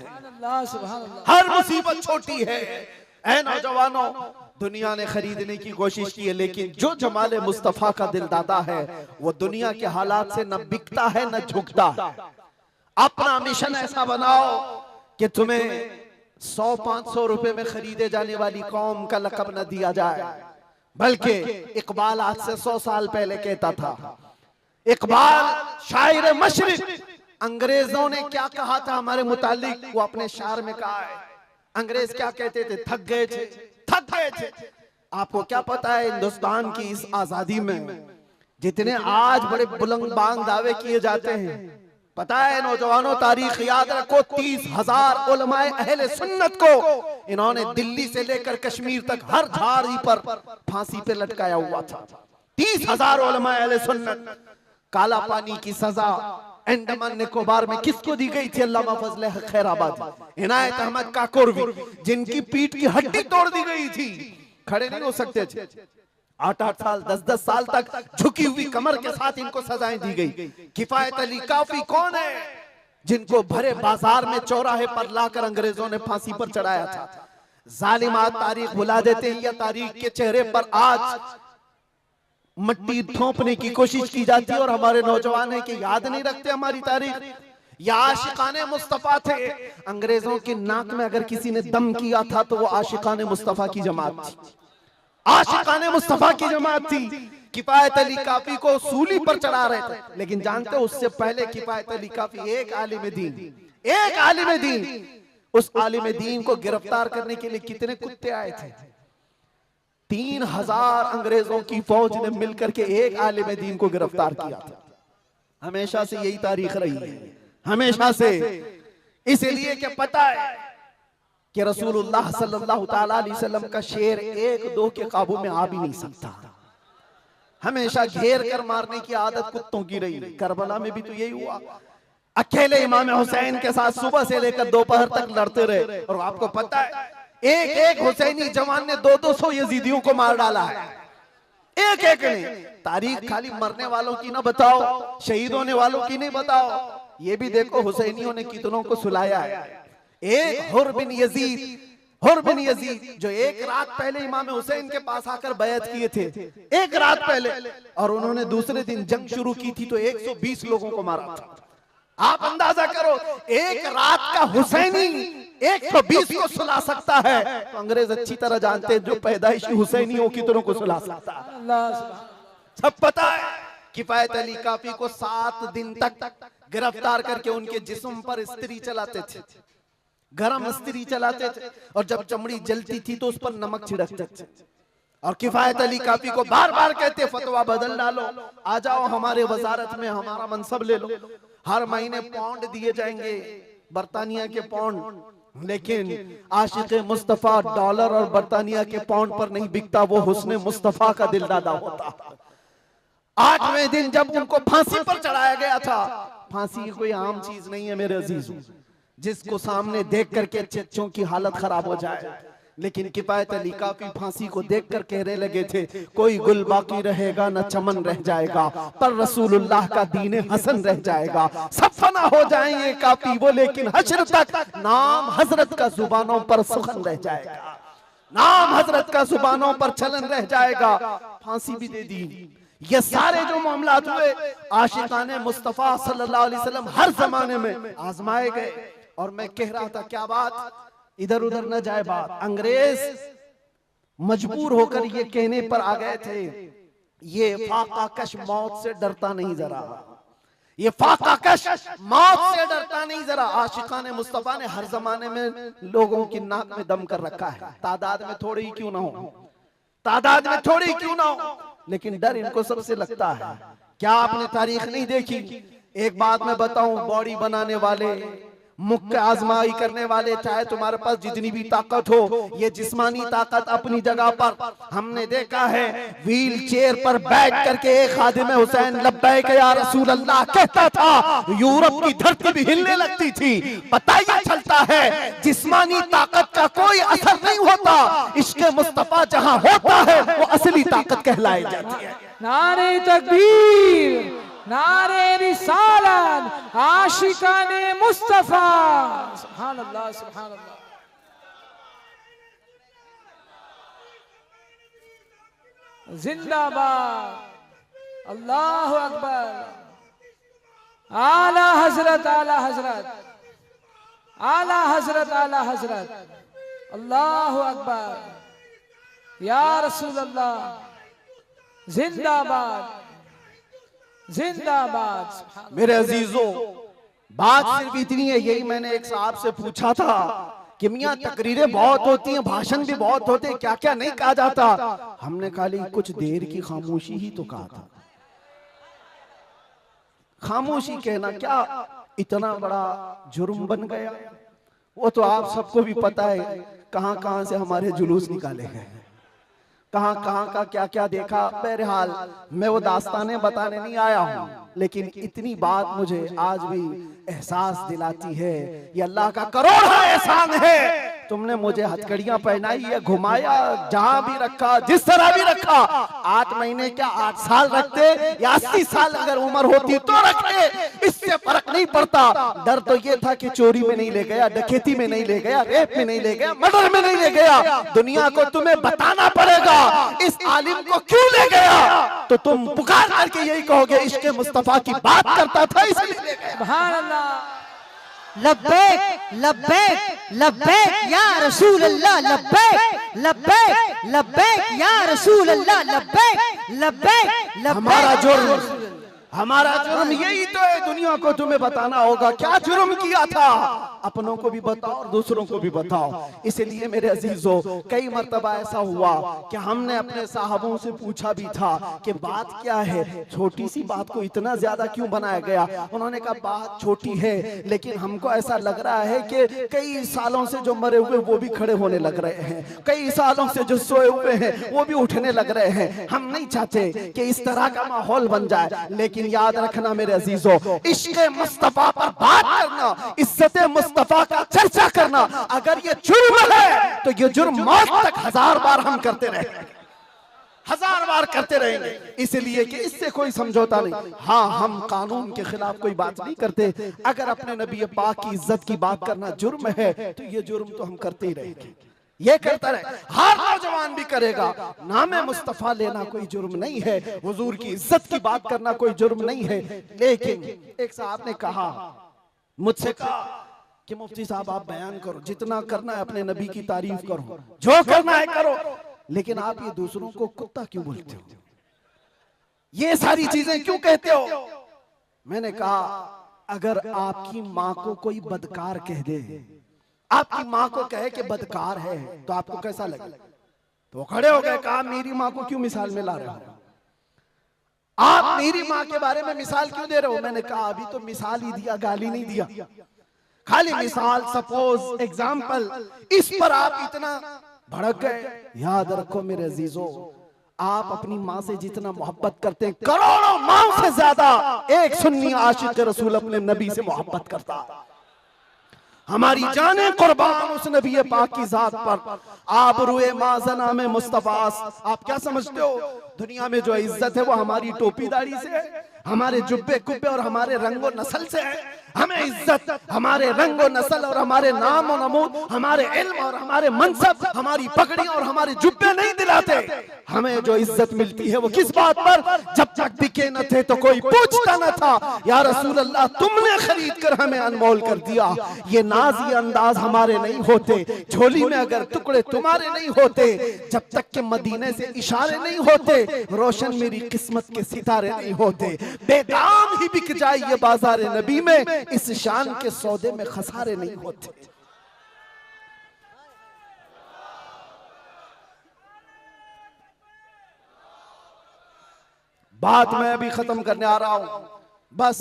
हर मुसीबत छोटी है। ऐ नौजवानों, दुनिया ने खरीदने की कोशिश की है, लेकिन जो जमाले मुस्तफा का दिलदादा है वो दुनिया के हालात से न बिकता है न झुकता है। अपना मिशन ऐसा बनाओ कि तुम्हें 100-500 रुपए में खरीदे जाने वाली कौम का लक़ब न दिया जाए, बल्कि इकबाल आज से 100 साल पहले कहता था, इकबाल शायर मशरिक, अंग्रेजों ने क्या कहा था हमारे मुतालिक, वो अपने शार में कहा है। अंग्रेज क्या कहते थे? थक गए थे, थक गए थे। आपको क्या पता है हिंदुस्तान की इस आजादी में जितने आज बड़े बुलंद बांग दावे किए जाते हैं, पता है नौजवानों, तारीख याद रखो, 30,000 उलमाए अहले सुन्नत को इन्होंने दिल्ली से लेकर कश्मीर तक हर झाड़ी पर फांसी पे लटकाया हुआ था। 30,000 उलमाए अहले सुन्नत। काला पानी की सजा अंडमान निकोबार में किसको दी गई थी? अल्लामा फजले हक खैराबादी, इनायत अहमद काकोरवी, जिनकी पीठ की हड्डी तोड़ दी गई थी, खड़े नहीं हो सकते थे। 8-8 साल 10-10 साल तक झुकी हुई कमर के साथ इनको सजाएं दी गई। किफायत अली काफी कौन है, जिनको भरे बाजार में चौराहे पर लाकर अंग्रेजों ने फांसी पर चढ़ाया था। जालिमात तारीख भुला देते हैं, या तारीख के चेहरे पर आज मट्टी थोपने की कोशिश की जाती है, और हमारे नौजवान है कि याद नहीं रखते हमारी तारीख। या आशिकाने मुस्तफा थे, अंग्रेजों की नाक में अगर किसी ने दम किया था तो वो आशिकाने मुस्तफा की जमात थी, आशिकाने मुस्तफा की जमात थी। किफायत अली काफी को सूली पर चढ़ा रहे थे, लेकिन जानते हो उससे पहले किफायत अली काफी एक आलिम दीन, उस आलिम दीन को गिरफ्तार करने के लिए कितने कुत्ते आए थे? 3,000 अंग्रेजों की फौज ने मिलकर के एक आलिम दीन को गिरफ्तार किया था। हमेशा से यही तारीख रही है, हमेशा से। इसलिए कि पता है कि रसूलुल्लाह सल्लल्लाहु ताला अलैहि वसल्लम का शेर 1-2 के काबू में आ भी नहीं सकता, हमेशा घेर कर मारने की आदत कुत्तों की रही। करबला में भी तो यही हुआ, अकेले इमाम हुसैन के साथ सुबह से लेकर दोपहर तक लड़ते रहे, और आपको पता है एक हुसैनी जवान ने 200-200 यजीदियों को मार डाला है, एक ने। तारीख खाली मरने वालों की ना बताओ, शहीद होने वालों की नहीं बताओ, ये भी देखो हुसैनियों ने कितनों को सुलाया है। एक हुर बिन यजीद जो एक रात पहले इमाम हुसैन के पास आकर बैत किए थे, एक रात पहले, और उन्होंने दूसरे दिन जंग शुरू की थी तो 120 लोगों को मारा था। आप अंदाजा करो, एक रात का हुसैनी 120 को सुला सकता है, तो अंग्रेज अच्छी तरह जानते हैं जो पैदाइशी हुसैनियों की तरह को सुला सकता है। सब पता है। किफायत अली काफी को 7 दिन तक गिरफ्तार करके उनके जिस्म पर इस्त्री चलाते थे, गरम इस्त्री चलाते थे, और जब चमड़ी जलती थी तो उस पर नमक छिड़कते थे। और किफायत अली काफी को बार बार कहते, फतवा बदल डालो, आ जाओ हमारे वजारत में, हमारा मनसब ले लो, हर महीने पाउंड दिए जाएंगे, बरतानिया के पाउंड। लेकिन आशिक मुस्तफा डॉलर और बरतानिया के पाउंड पर नहीं बिकता, वो हुस्न मुस्तफा का दिलदादा होता। 8वें दिन जब उनको फांसी पर चढ़ाया गया था, फांसी कोई आम चीज नहीं है मेरे अजीजों, जिसको सामने देख करके चच्चों की हालत खराब हो जाए, लेकिन किफायत अली काफी फांसी को देखकर कहने लगे थे, कोई गुल बाकी रहेगा न चमन रह जाएगा, पर रसूलुल्लाह का दीन हसन रह जाएगा। सब फना हो जाएंगे काफी वो, लेकिन हश्र तक नाम हजरत का जुबानों पर सुखन रह जाएगा, नाम हजरत का जुबानों पर चलन रह जाएगा। फांसी भी दे दी। ये सारे जो मामलात हुए आशिकाने मुस्तफा सल्लल्लाहु अलैहि वसल्लम हर जमाने में आजमाए गए। और मैं कह रहा था क्या बात, इधर उधर न जाए बात, अंग्रेज मजबूर होकर ये कहने पर आ गए थे, ये फाका कश मौत से डरता नहीं जरा, ये फाका कश मौत से डरता नहीं जरा। आशिकाने मुस्तफा ने हर जमाने में लोगों की नाक में दम कर रखा है, तादाद में थोड़ी ही क्यों ना हो, तादाद में थोड़ी क्यों ना हो, लेकिन डर इनको सबसे लगता है। क्या आपने तारीख नहीं देखी? एक बात मैं बताऊं, बॉडी बनाने वाले, मुख्य आजमाई करने वाले, चाहे तुम्हारे पास जितनी भी ताकत हो, ये जिस्मानी ताकत अपनी जगह पर, हमने देखा है व्हील चेयर पर बैठ करके एक खादिम हुसैन लब्बैक या रसूल अल्लाह कहता था, यूरोप की धरती भी हिलने लगती थी। पता ही चलता है जिस्मानी ताकत का कोई असर नहीं होता, इश्क़ मुस्तफा जहां होता है वो असली ताकत कहलाई जाती है। नारे तकबीर, नारे रिसालत, आशिकाने मुस्तफा, सुभान अल्लाह, सुभान अल्लाह। जिंदाबाद, अल्लाहु अकबर, आला हजरत, आला हजरत, आला हजरत, आला हजरत, अल्लाहु अकबर, या रसूल अल्लाह, जिंदाबाद, जिंदाबाद। मेरे अजीजों, बात सिर्फ इतनी है, यही मैंने एक साहब से पूछा था कि मियां तकरीरें बहुत होती हैं, भाषण भी बहुत होते हैं, क्या क्या नहीं कहा जाता। हमने खाली कुछ देर की खामोशी ही तो कहा था। खामोशी कहना क्या इतना बड़ा जुर्म बन गया? वो तो आप सबको भी पता है कहां कहां से हमारे जुलूस निकाले गए, कहां कहां का क्या क्या देखा। बहरहाल मैं वो दास्तानें बताने नहीं आया हूं, लेकिन इतनी बात मुझे आज भी एहसास दिलाती है, ये अल्लाह का करोड़ा एहसान है। तुमने मुझे हथकड़ियां पहनाई है, घुमाया, जहां भी रखा, जिस तरह भी रखा। 8 महीने क्या 8 साल रखते या 80 साल अगर उम्र होती तो रखते, इससे फर्क नहीं पड़ता। डर तो ये था कि चोरी में नहीं ले गया, डकैती में नहीं ले गया, रेप में नहीं ले गया, मर्डर में नहीं ले गया। दुनिया को तुम्हें बताना पड़ेगा इस आलिम को क्यों ले गया, तो तुम पुकार करके यही कहोगे इश्क़ मुस्तफा की बात करता था इसलिए ले गया। सुभान अल्लाह, लब्बैक लब्बैक लब्बैक या रसूल अल्लाह, लब्बैक लब्बैक लब्बैक या रसूल अल्लाह, लब्बैक लब्बैक लब्बैक। हमारा जुर्म यही तो है, दुनिया को तुम्हें बताना होगा क्या जुर्म किया था। अपनों को भी बताओ और दूसरों को भी बताओ। इसलिए मेरे अजीजों, कई मर्तबा ऐसा हुआ कि हमने अपने साहबों से पूछा भी था कि बात क्या है, छोटी सी बात को इतना ज्यादा क्यों बनाया गया। उन्होंने कहा बात छोटी है, लेकिन हमको ऐसा लग रहा है कि कई सालों से जो मरे हुए वो भी खड़े होने लग रहे हैं, कई सालों से जो सोए हुए हैं वो भी उठने लग रहे हैं। हम नहीं चाहते कि इस तरह का माहौल बन जाए, लेकिन याद रखना मेरे अजीजों, इश्क़ मुस्तफा पर बात करना, इज्जत मुस्तफा का चर्चा करना, अगर ये जुर्म है तो ये जुर्म मौत तक 1000 बार हम करते रहेंगे, 1000 बार करते रहेंगे। इसलिए कि इससे कोई समझौता नहीं। हाँ, हम कानून के खिलाफ कोई बात नहीं करते। अगर अपने नबी पाक की इज्जत की बात करना जुर्म है तो ये जुर्म तो हम करते ही रहेंगे, ये करता रहे, हर नौजवान भी करेगा। नाम मुस्तफा लेना कोई जुर्म नहीं है, हुजूर की इज्जत की बात करना कोई जुर्म नहीं है। लेकिन एक साहब ने कहा, मुझसे कहा कि मुफ्ती साहब आप बयान करो, जितना करना है अपने नबी की तारीफ करो, जो करना है करो, लेकिन आप ये दूसरों को कुत्ता क्यों बोलते हो, ये सारी चीजें क्यों कहते हो। मैंने कहा अगर आपकी माँ को कोई बदकार कह दे, आपकी माँ को कहे कि बदकार है, तो आपको कैसा लगे। तो वो खड़े हो गए, कहा मेरी माँ को क्यों मिसाल में ला रहे हो, आप मेरी माँ के बारे में मिसाल क्यों दे रहे हो। मैंने कहा अभी तो मिसाल ही दिया, गाली नहीं दिया, खाली मिसाल, सपोज, एग्जाम्पल, इस पर आप इतना भड़क गए। याद रखो मेरे अजीजों, आप अपनी माँ से जितना मोहब्बत करते हैं, करोड़ों माँ से ज्यादा एक सुन्नी आशिक रसूल अपने नबी से मोहब्बत करता। हमारी जाने कुर्बान उस नबी पाक की जात पर। आप रुए माजना में मुस्तफास, आप क्या समझते हो दुनिया में जो इज्जत है वो हमारी टोपी दाढ़ी से है, हमारे जुब्बे कुब्बे और हमारे रंगो नस्ल से है। हमें इज्जत हमारे रंगो नस्ल और हमारे नाम और नमूद, हमारे इल्म और हमारे मनसब, हमारी पगड़ी और हमारे जुब्बे नहीं दिलाते। हमें जो इज्जत मिलती है वो किस बात पर, जब तक बिके न थे तो कोई पूछता न था, या रसूल अल्लाह तुमने खरीद कर हमें अनमोल कर दिया। ये नाज ये अंदाज हमारे नहीं होते, झोली में अगर टुकड़े तुम्हारे नहीं होते, जब तक के मदीने से इशारे नहीं होते, रोशन मेरी किस्मत के सितारे नहीं होते। बेदाम ही बिक जाए ये बाजार नबी में, इस शान के सौदे में खसारे नहीं होते। बात मैं अभी खत्म करने आ रहा हूं, बस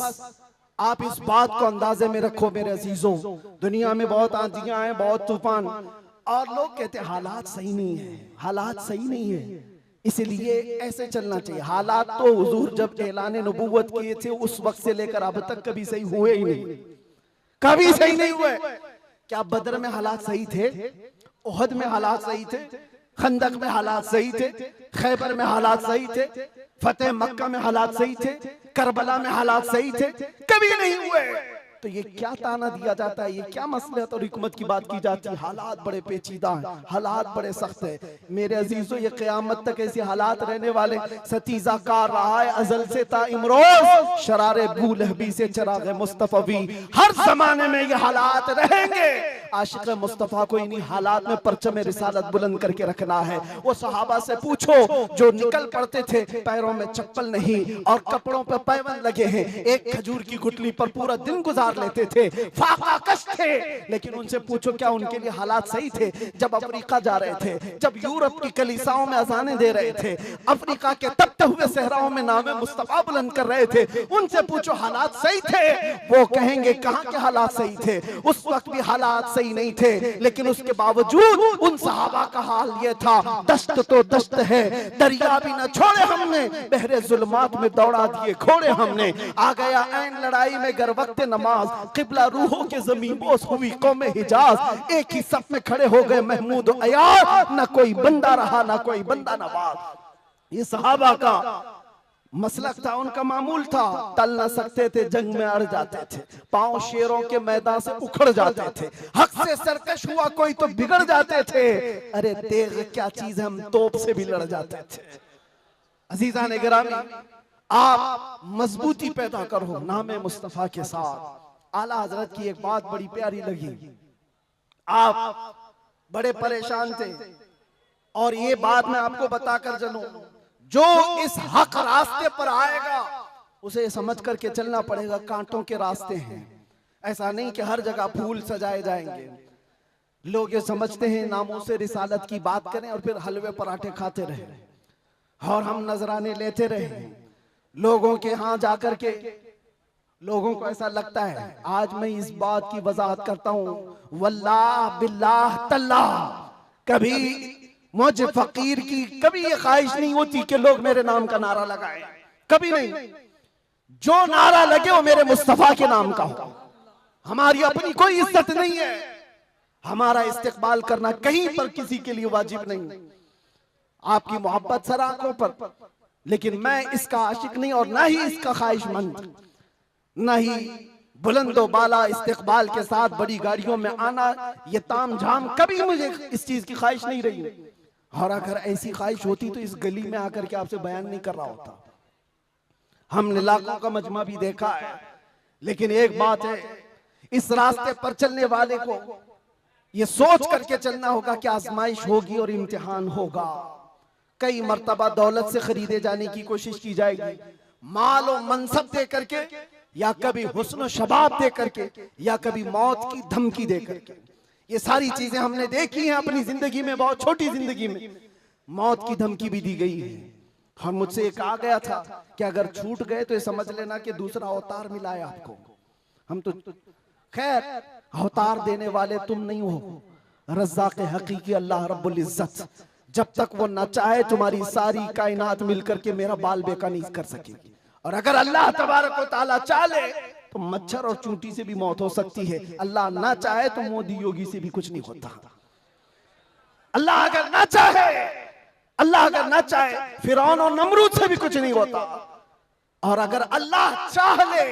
आप इस बात को अंदाजे में रखो मेरे अजीजों। दुनिया में बहुत आंधियां हैं, बहुत तूफान, और लोग कहते हैं हालात सही नहीं है, हालात सही नहीं है, इसलिए ऐसे चलना चाहिए। हालात तो हुजूर जब ऐलान नबूवत किए थे उस वक्त से लेकर अब तक कभी सही हुए ही नहीं, कभी सही नहीं हुए। क्या बदर में हालात सही थे? उहद में हालात सही थे? खंदक में हालात सही थे? खैबर में हालात सही थे? फतेह मक्का में हालात सही थे? करबला में हालात सही थे? कभी नहीं हुए। तो ये क्या ताना दिया जाता है, ये क्या मसलहत और हिकमत की बात की जाती है? हालात बड़े पेचीदा हैं, हालात बड़े सख्त है मेरे अजीजों। ये क़यामत तक ऐसे हालात रहने वाले। सतीजा कार रहा है अजल से ता इमरोज, शरारे बू लहबी से चिराग मुस्तफवी, हर जमाने में ये हालात रहेंगे। आशिक मुस्तफ़ा को इन्हीं हालात में परचम रिसालत बुलंद करके रखना है। वो सहाबा से पूछो जो निकल पड़ते थे, पैरों में चप्पल नहीं और कपड़ों पर पैबंद लगे हैं, एक खजूर की गुठली पर पूरा दिन गुजार लेते थे, फाका कश थे, लेकिन उनसे पूछो क्या उनके लिए हालात सही थे? जब अफ्रीका जा रहे थे, जब यूरोप की कलीसाओं में अजानें दे रहे थे, अफ्रीका के तपते हुए सहराओं में नामे मुस्तफा बुलंद कर रहे थे, उनसे पूछो हालात सही थे? वो कहेंगे कहां के हालात सही थे, उस वक्त भी हालात सही नहीं थे, लेकिन उसके बावजूद उन सहाबा का हाल ये था, दस्त तो दस्त है, दरिया भी न छोड़े हमने, बहरे जुल्मात में दौड़ा दिए घोड़े हमने, आ गया ऐन लड़ाई में गर वक्त नमाज, किबला रूहों के ज़मीन बोस हुई कौम हिजाज, एक ही सफ में खड़े हो गए महमूद अयार, न कोई बंदा रहा न कोई बंदा नवाज। ये सहाबा का मसलक था, उनका मामूल था, टल न सकते थे, जंग में अड़ जाते थे, पांव शेरों के मैदान से उखड़ जाते थे, हक से सरकश हुआ कोई तो बिगड़ जाते थे, अरे तेग क्या चीज है, हम तोप से भी लड़ जाते थे। अजीजा ने गिरामी, आप मजबूती पैदा करो नामे मुस्तफा के साथ। आला हजरत की एक बात बड़ी प्यारी लगी, आप बड़े परेशान थे और ये बात मैं आपको बताकर चलूं, जो इस हक रास्ते पर आएगा उसे समझ करके चलना पड़ेगा, कांटों के रास्ते हैं। ऐसा नहीं कि हर जगह फूल सजाए जाएंगे। लोग ये समझते हैं नामों से रिसालत की बात करें और फिर हलवे पराठे खाते रहे और हम नजराने लेते रहे लोगों के यहाँ जाकर के। लोगों को ऐसा लगता है, आज मैं इस बात की वजाहत करता हूँ, वल्लाह बिल्लाह तल्लाह, कभी मुझे फकीर की कभी ये ख्वाहिश नहीं होती कि लोग मेरे नाम का नारा लगाएं, कभी नहीं। जो नारा लगे वो मेरे मुस्तफा के नाम का हो। हमारी अपनी कोई इज्जत नहीं है, हमारा इस्तेकबाल करना कहीं पर किसी के लिए वाजिब नहीं। आपकी मोहब्बत सर आंखों पर, लेकिन मैं इसका आशिक नहीं और ना ही इसका ख्वाहिशमंद, ना ही बुलंदो बाला इस्तेकबाल के साथ बड़ी गाड़ियों में आना, ये ताम झाम, कभी मुझे इस चीज की ख्वाहिश नहीं रही। और अगर ऐसी ख्वाहिश होती तो इस गली में आकर के आपसे बयान नहीं कर रहा होता। हमने लाखों का मजमा भी देखा है, लेकिन एक बात है, इस रास्ते पर चलने वाले को ये सोच करके चलना होगा कि आजमाइश होगी और इम्तिहान होगा। कई मर्तबा दौलत से खरीदे जाने की कोशिश की जाएगी, माल और मनसब दे करके, या कभी हुस्न शबाब दे करके, या कभी मौत की धमकी दे करके। ये सारी चीजें हमने देखी हैं अपनी जिंदगी में, बहुत छोटी जिंदगी में मौत की धमकी भी दी गई है। और मुझसे कहा गया था कि अगर छूट गए तो ये समझ लेना कि दूसरा अवतार मिला है आपको। हम तो खैर अवतार देने वाले तुम नहीं हो, रज़्ज़ाक़ हकीकी अल्लाह रब्बुल इज्जत, जब तक वो न चाहे तुम्हारी सारी कायनात मिलकर के मेरा बाल बेका नहीं कर सकेगी। और अगर अल्लाह तबारक व तआला चाहे तो मच्छर और चूंटी से भी मौत हो सकती है। अल्लाह ना चाहे तो मोदी योगी से भी कुछ नहीं होता। अल्लाह अगर ना चाहे, अल्लाह अगर ना चाहे फिरौन और नमरूद से भी कुछ नहीं होता। और अगर अल्लाह चाह ले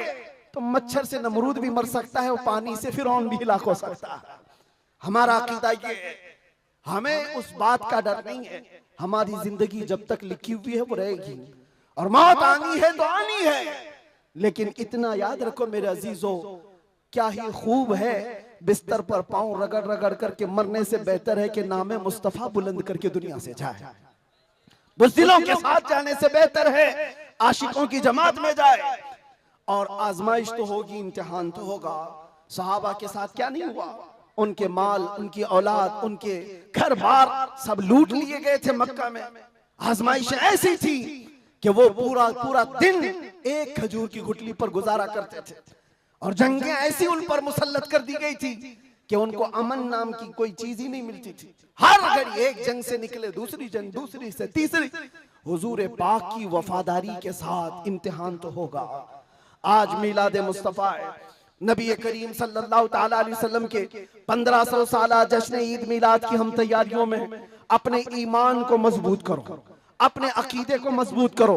तो मच्छर से नमरूद भी मर सकता है और पानी से फिरौन भी हिलाक हो सकता है। हमारा अकीदा ये है, हमें उस बात का डर नहीं है। हमारी जिंदगी जब तक लिखी हुई है वो रहेगी, और मौत आनी है तो आनी है। लेकिन इतना याद रखो मेरे अजीजों, क्या ही खूब है बिस्तर पर पांव रगड़ रगड़ करके मरने से बेहतर है कि नामे मुस्तफा बुलंद करके दुनिया से जाए। बुज़दिलों के साथ जाने से बेहतर है आशिकों की जमात में जाए। और आजमाइश तो होगी, इम्तिहान तो होगा। सहाबा के साथ क्या नहीं हुआ? उनके माल, उनकी औलाद, उनके घर बार सब लूट लिए गए थे मक्का में। आजमाइश ऐसी थी कि वो पूरा पूरा दिन एक खजूर की गुठली पर गुजारा करते थे, और जंगें ऐसी उन पर मुसल्लत कर दी गई थी कि उनको अमन नाम की कोई चीज ही नहीं मिलती थी। हर घड़ी एक जंग से निकले दूसरी जंग, दूसरी से तीसरी। हुजूर पाक की वफादारी के साथ इम्तिहान तो होगा। आज मिलाद मुस्तफा है, नबी करीम सल्लल्लाहु ताला अलैहि वसल्लम के 1500 साला जश्न ईद मिलाद की हम तैयारियों में अपने ईमान को मजबूत करो, अपने अकीदे को मजबूत करो,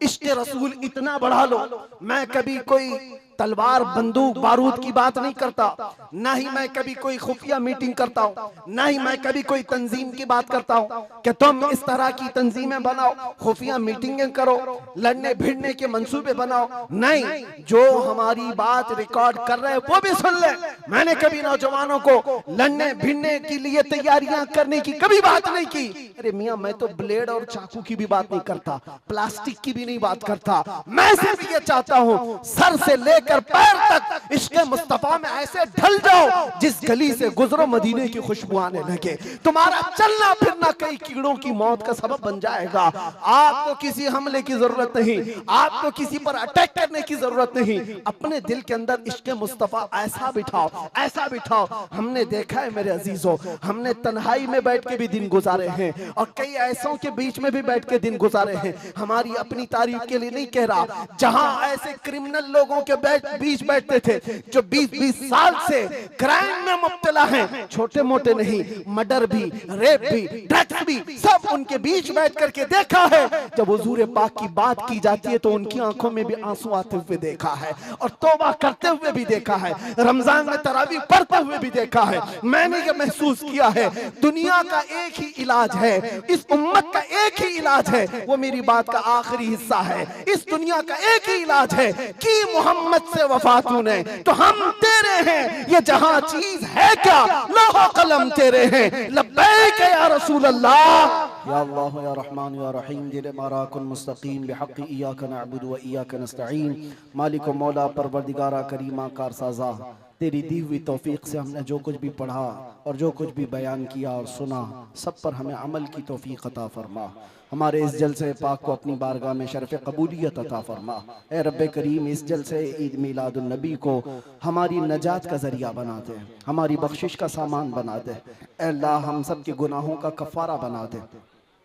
इश्क़ रसूल इतना बढ़ा लो। मैं कभी कोई तलवार बंदूक बारूद की बात नहीं करता, ना ही मैं कभी कोई खुफिया मीटिंग करता हूँ, ना ही मैं कभी कोई तंजीम की बात करता हूँ कि तुम इस तरह की तंजीमें बनाओ, खुफिया मीटिंगें करो, लड़ने भिड़ने के मंसूबे बनाओ। नहीं, जो हमारी बात रिकॉर्ड कर रहे हैं वो भी सुन ले। मैंने कभी नौजवानों को लड़ने भिड़ने के लिए तैयारियां करने की कभी बात नहीं की। अरे मियाँ, मैं तो ब्लेड और चाकू की भी बात नहीं करता, प्लास्टिक की भी नहीं बात करता। मैं सिर्फ ये चाहता हूँ सर से लेकर पैर तक इश्क़ मुस्तफा में ऐसे ढल जाओ जिस गली से गुजरो मदीने की खुशबू आने लगे। तुम्हारा चलना फिरना कई कीड़ों की मौत का सबब बन जाएगा। आपको किसी हमले की जरूरत नहीं, आपको किसी पर अटैक करने की जरूरत नहीं। अपने दिल के अंदर इश्क़ मुस्तफा ऐसा बिठाओ, ऐसा बिठाओ। हमने देखा है मेरे अजीजों, हमने तन्हाई में बैठ के भी दिन गुजारे हैं, और कई ऐसों के बीच में भी बैठ के दिन गुजारे हैं। हमारी अपनी तारीफ के लिए नहीं कह रहा, जहां ऐसे क्रिमिनल लोगों के बीच बैठते थे जो 20-20 साल से क्राइम में मुब्तला हैं, छोटे मोटे नहीं, मर्डर भी, रेप भी, ड्रग्स भी, सब उनके बीच बैठ करके देखा है। जब हुजूर पाक की बात की जाती है तो उनकी आंखों में भी आंसू आते हुए देखा है, और तौबा करते हुए भी देखा है, रमजान में तरावी पढ़ते हुए भी देखा है। मैंने ये महसूस किया है दुनिया का एक ही इलाज है, इस उम्मत का एक ही इलाज है, वो मेरी बात का आखिरी हिस्सा है। इस दुनिया का एक ही इलाज है कि मोहम्मद से वफा तूने तो हम तेरे हैं, ये जहां चीज है क्या लौह कलम तेरे हैं। लब्बैक या रसूल अल्लाह, या अल्लाह या रहमान या रहीम, दिल माराकुन मुस्तकीम बिहक़्क़ि इय्याका नअबुदु व इय्याका नस्तईन। मालिक व मौला परवरदिगारा करीमा कारसाज़ा, तेरी दी हुई तौफीक से हमने जो कुछ भी पढ़ा और जो कुछ भी बयान किया और सुना, सब पर हमें अमल की तौफीक अता फरमा। हमारे इस जलसे पाक को अपनी बारगाह में शरफ़ कबूलियत अता फरमा। ए रब्बे करीम, इस जलसे ईद मिलादुन नबी को हमारी नजात का ज़रिया बना दे, हमारी बख्शिश का सामान बना दे। ए अल्लाह, हम सब के गुनाहों का कफ़ारा बना दे।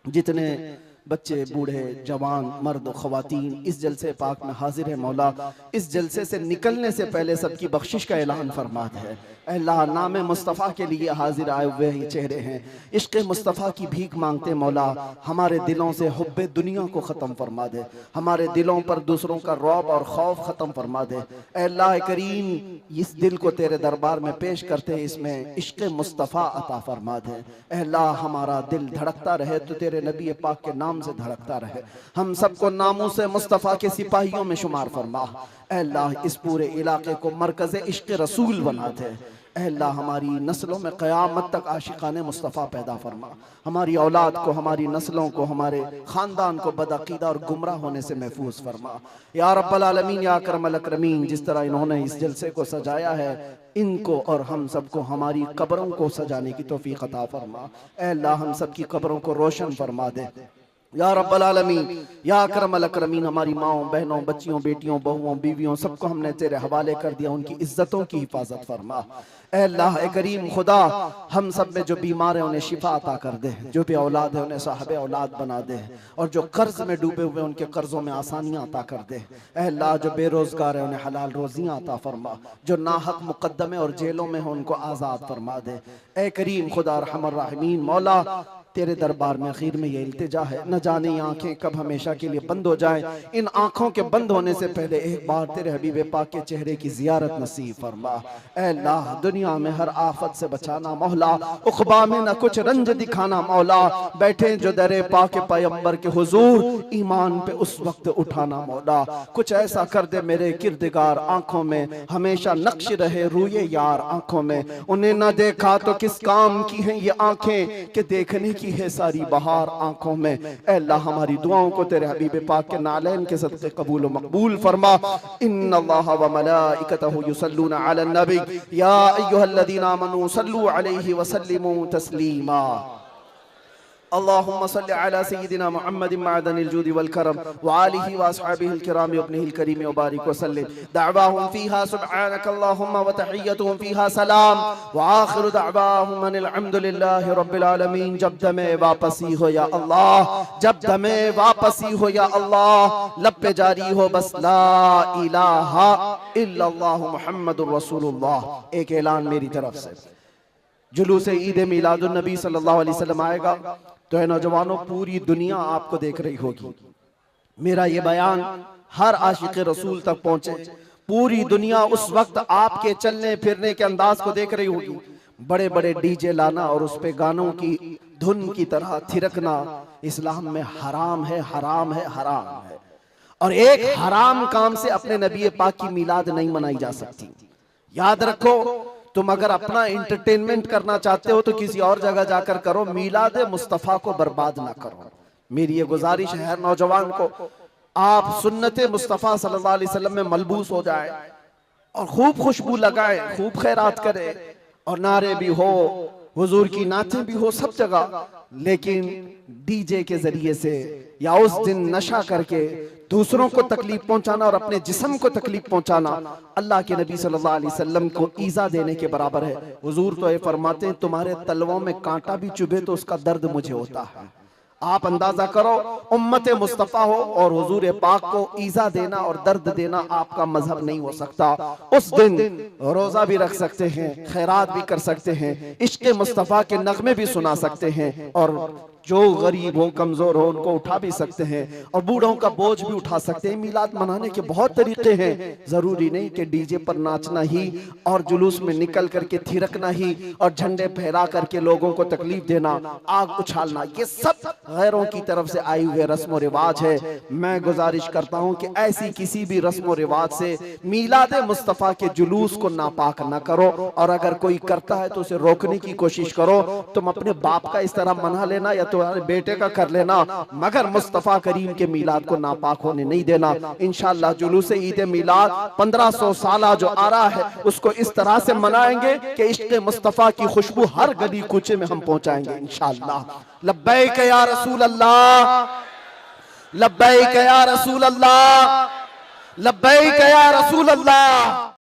जितने बच्चे, बूढ़े, जवान, मर्द, ख़वातीन इस जलसे पाक में हाजिर है मौला, इस जलसे से निकलने से पहले सबकी बख्शिश का ऐलान फरमा दे। अल्लाह, नाम मुस्तफ़ा के लिए हाजिर आए हुए ये चेहरे हैं, इश्क़ मुस्तफ़ा की भीख मांगते मौला, हमारे दिलों से हुब्बे दुनिया को ख़त्म फरमा दे, हमारे दिलों पर दूसरों का रौब और खौफ ख़त्म फरमा दे। अल्लाह करीम, इस दिल को तेरे दरबार में पेश करते हैं, इसमें इश्क़ मुस्तफ़ा अता फरमा दे। अल्लाह, हमारा दिल धड़कता रहे तो तेरे नबी पाक के नाम से धड़कता रहे, हम सबको नामों से मुस्तफ़ा के सिपाहियों में शुमार फरमा। अल्लाह, इस पूरे इलाके को मरकज़ इश्क़ रसूल बना दे। अल्लाह, हमारी नस्लों में क़यामत तक आशिकाने मुस्तफ़ा पैदा फरमा, हमारी औलाद को, हमारी नस्लों को, हमारे ख़ानदान को बदअक़ीदा और गुमराह होने से महफूज फरमा। या रब्बल आलमीन, या अकरमल अकरमीन, जिस तरह इन्होंने इस जलसे को सजाया है, इनको और हम सबको हमारी कब्रों को सजाने की तौफ़ीक़ अता फरमा। अल्लाह, हम सब की कब्रों को रोशन फरमा दे, या रब्बल आलमीन, या अकरमल अकरमीन, हमारी माओ बहनों बच्चियों बेटियों बहुओं बीवियों सबको हमने तेरे हवाले कर दिया, उनकी इज्जतों की हिफाजत फरमा। ऐ अल्लाह ए करीम खुदा, हम सब में जो बीमार है उन्हें शिफा अता कर दे, जो भी औलाद है उन्हें साहब औलाद बना दे, और जो कर्ज में डूबे हुए उनके कर्जों में आसानियां अता कर दे। ऐ अल्लाह जो बेरोजगार है उन्हें हलाल रोजियां अता फरमा, जो नाहक मुकद्दमे और जेलों में हो उनको आज़ाद फरमा दे। ऐ करीम खुदा रहमान रहीम मौला, तेरे दरबार में आखिर में ये इल्तिजा है, न जाने ये आंखें कब हमेशा के लिए बंद हो जाए। इन आंखों के बंद होने से पहले एक बार तेरे हबीब पाक के चेहरे की जियारत नसीब फरमा। ऐ अल्लाह दुनिया में हर आफत से बचाना मौला, उखबा में न कुछ रंज दिखाना मौला, बैठे जो दरे पाक पैगंबर के हुजूर ईमान पे उस वक्त उठाना मौला। कुछ ऐसा कर दे मेरे किरदगार आंखों में हमेशा नक्श रहे रूए यार आंखों में, उन्हें न देखा तो किस काम की है ये आंखें कि देखने की है सारी बहार आंखों में। ऐ अल्लाह हमारी दुआओं को तेरे हबीब पाक के नालैन के सदक़े कबूल व मकबूल फरमा। इन्नल्लाह व मलाइकतहु युसल्लूना अलन नबी या अय्युहल्लज़ीना आमनू सल्लू अलैहि व सल्लिमू तस्लीमा। अल्लाहुम्मा सल्लि अला सय्यिदिना मुहम्मदिन मअदनिल जूदि वल करम व आलिहि व अस्हाबिहिल किराम व इब्निहिल करीम व बारिक व सल्लिम। दअवाहुम फीहा सुब्हानकल्लाहुम्मा व तहिय्यतुहुम फीहा सलाम व आखिरु दअवाहुम अनिल हम्दुलिल्लाहि रब्बिल आलमीन। जब दमे वापसी हो या अल्लाह, जब दमे वापसी हो या अल्लाह, लब पे जारी हो बस ला इलाहा इल्लल्लाहु मुहम्मदुर रसूलुल्लाह। एक ऐलान मेरी तरफ से, जुलूस ईद मिलादुन नबी सल्लल्लाहु अलैहि वसल्लम आएगा तो है नौजवानों, पूरी दुनिया आपको देख रही होगी। मेरा ये बयान हर आशिक रसूल तक पहुंचे। पूरी दुनिया उस वक्त आपके चलने फिरने के अंदाज को देख रही होगी। बड़े बड़े डीजे लाना और उस पे गानों की धुन की तरह थिरकना इस्लाम में हराम है, हराम है, हराम है। और एक हराम काम से अपने नबी पाक की मिलाद नहीं मनाई जा सकती। याद रखो, तुम अगर अपना एंटरटेनमेंट करना चाहते हो तो किसी और जगह जाकर करो, मिलाद मुस्तफा को बर्बाद ना करो। मेरी ये गुजारिश है हर नौजवान को, आप सुन्नत मुस्तफा सल्लल्लाहु अलैहि वसल्लम में मलबूस हो जाए और खूब खुशबू लगाए, खूब खैरात करे और नारे भी हो, हुजूर की नातें भी हो सब जगह, लेकिन डीजे के जरिए से या उस दिन नशा करके दूसरों को तकलीफ पहुंचाना और अपने जिस्म को तकलीफ पहुंचाना अल्लाह के नबी सल्लल्लाहु अलैहि वसल्लम को ईजा देने के बराबर है। हुजूर तो ये फरमाते हैं, तुम्हारे तलवों में कांटा भी चुभे तो उसका दर्द मुझे होता है। आप अंदाजा करो, उम्मत मुस्तफा हो और हुजूर पाक को ईजा देना और दर्द देना आपका मजहब नहीं हो सकता। उस दिन रोजा भी रख सकते हैं, खैरात भी कर सकते हैं, इश्क़ मुस्तफा के नगमे भी सुना सकते हैं, और जो गरीब हो कमजोर हो उनको उठा भी सकते हैं, और बूढ़ों का बोझ भी उठा सकते हैं। मिलाद मनाने के बहुत तरीके हैं, जरूरी नहीं कि डीजे पर नाचना ही और जुलूस में निकल करके थिरकना ही और झंडे फहरा करके लोगों को तकलीफ देना, आग उछालना, ये सब गैरों की तरफ से आए हुए रस्म रिवाज है। मैं गुजारिश करता हूं कि ऐसी किसी भी रस्म रिवाज से मिलाद मुस्तफा के जुलूस को नापाक ना करो, और अगर कोई करता है तो उसे रोकने की कोशिश करो। तुम अपने बाप का इस तरह मना लेना या तुम्हारे बेटे का कर लेना, मगर मुस्तफा करीम के मिलाद को नापाक होने नहीं देना। इंशाअल्लाह जुलूस ईद मिलाद 1500 साल जो आ रहा है उसको इस तरह से मनाएंगे कि इश्क़ मुस्तफा की खुशबू हर गली कूचे में हम पहुंचाएंगे इंशाअल्लाह। लब्बैक या रसूल अल्लाह, लब्बैक या रसूल अल्लाह, लब्बैक या रसूल अल्लाह।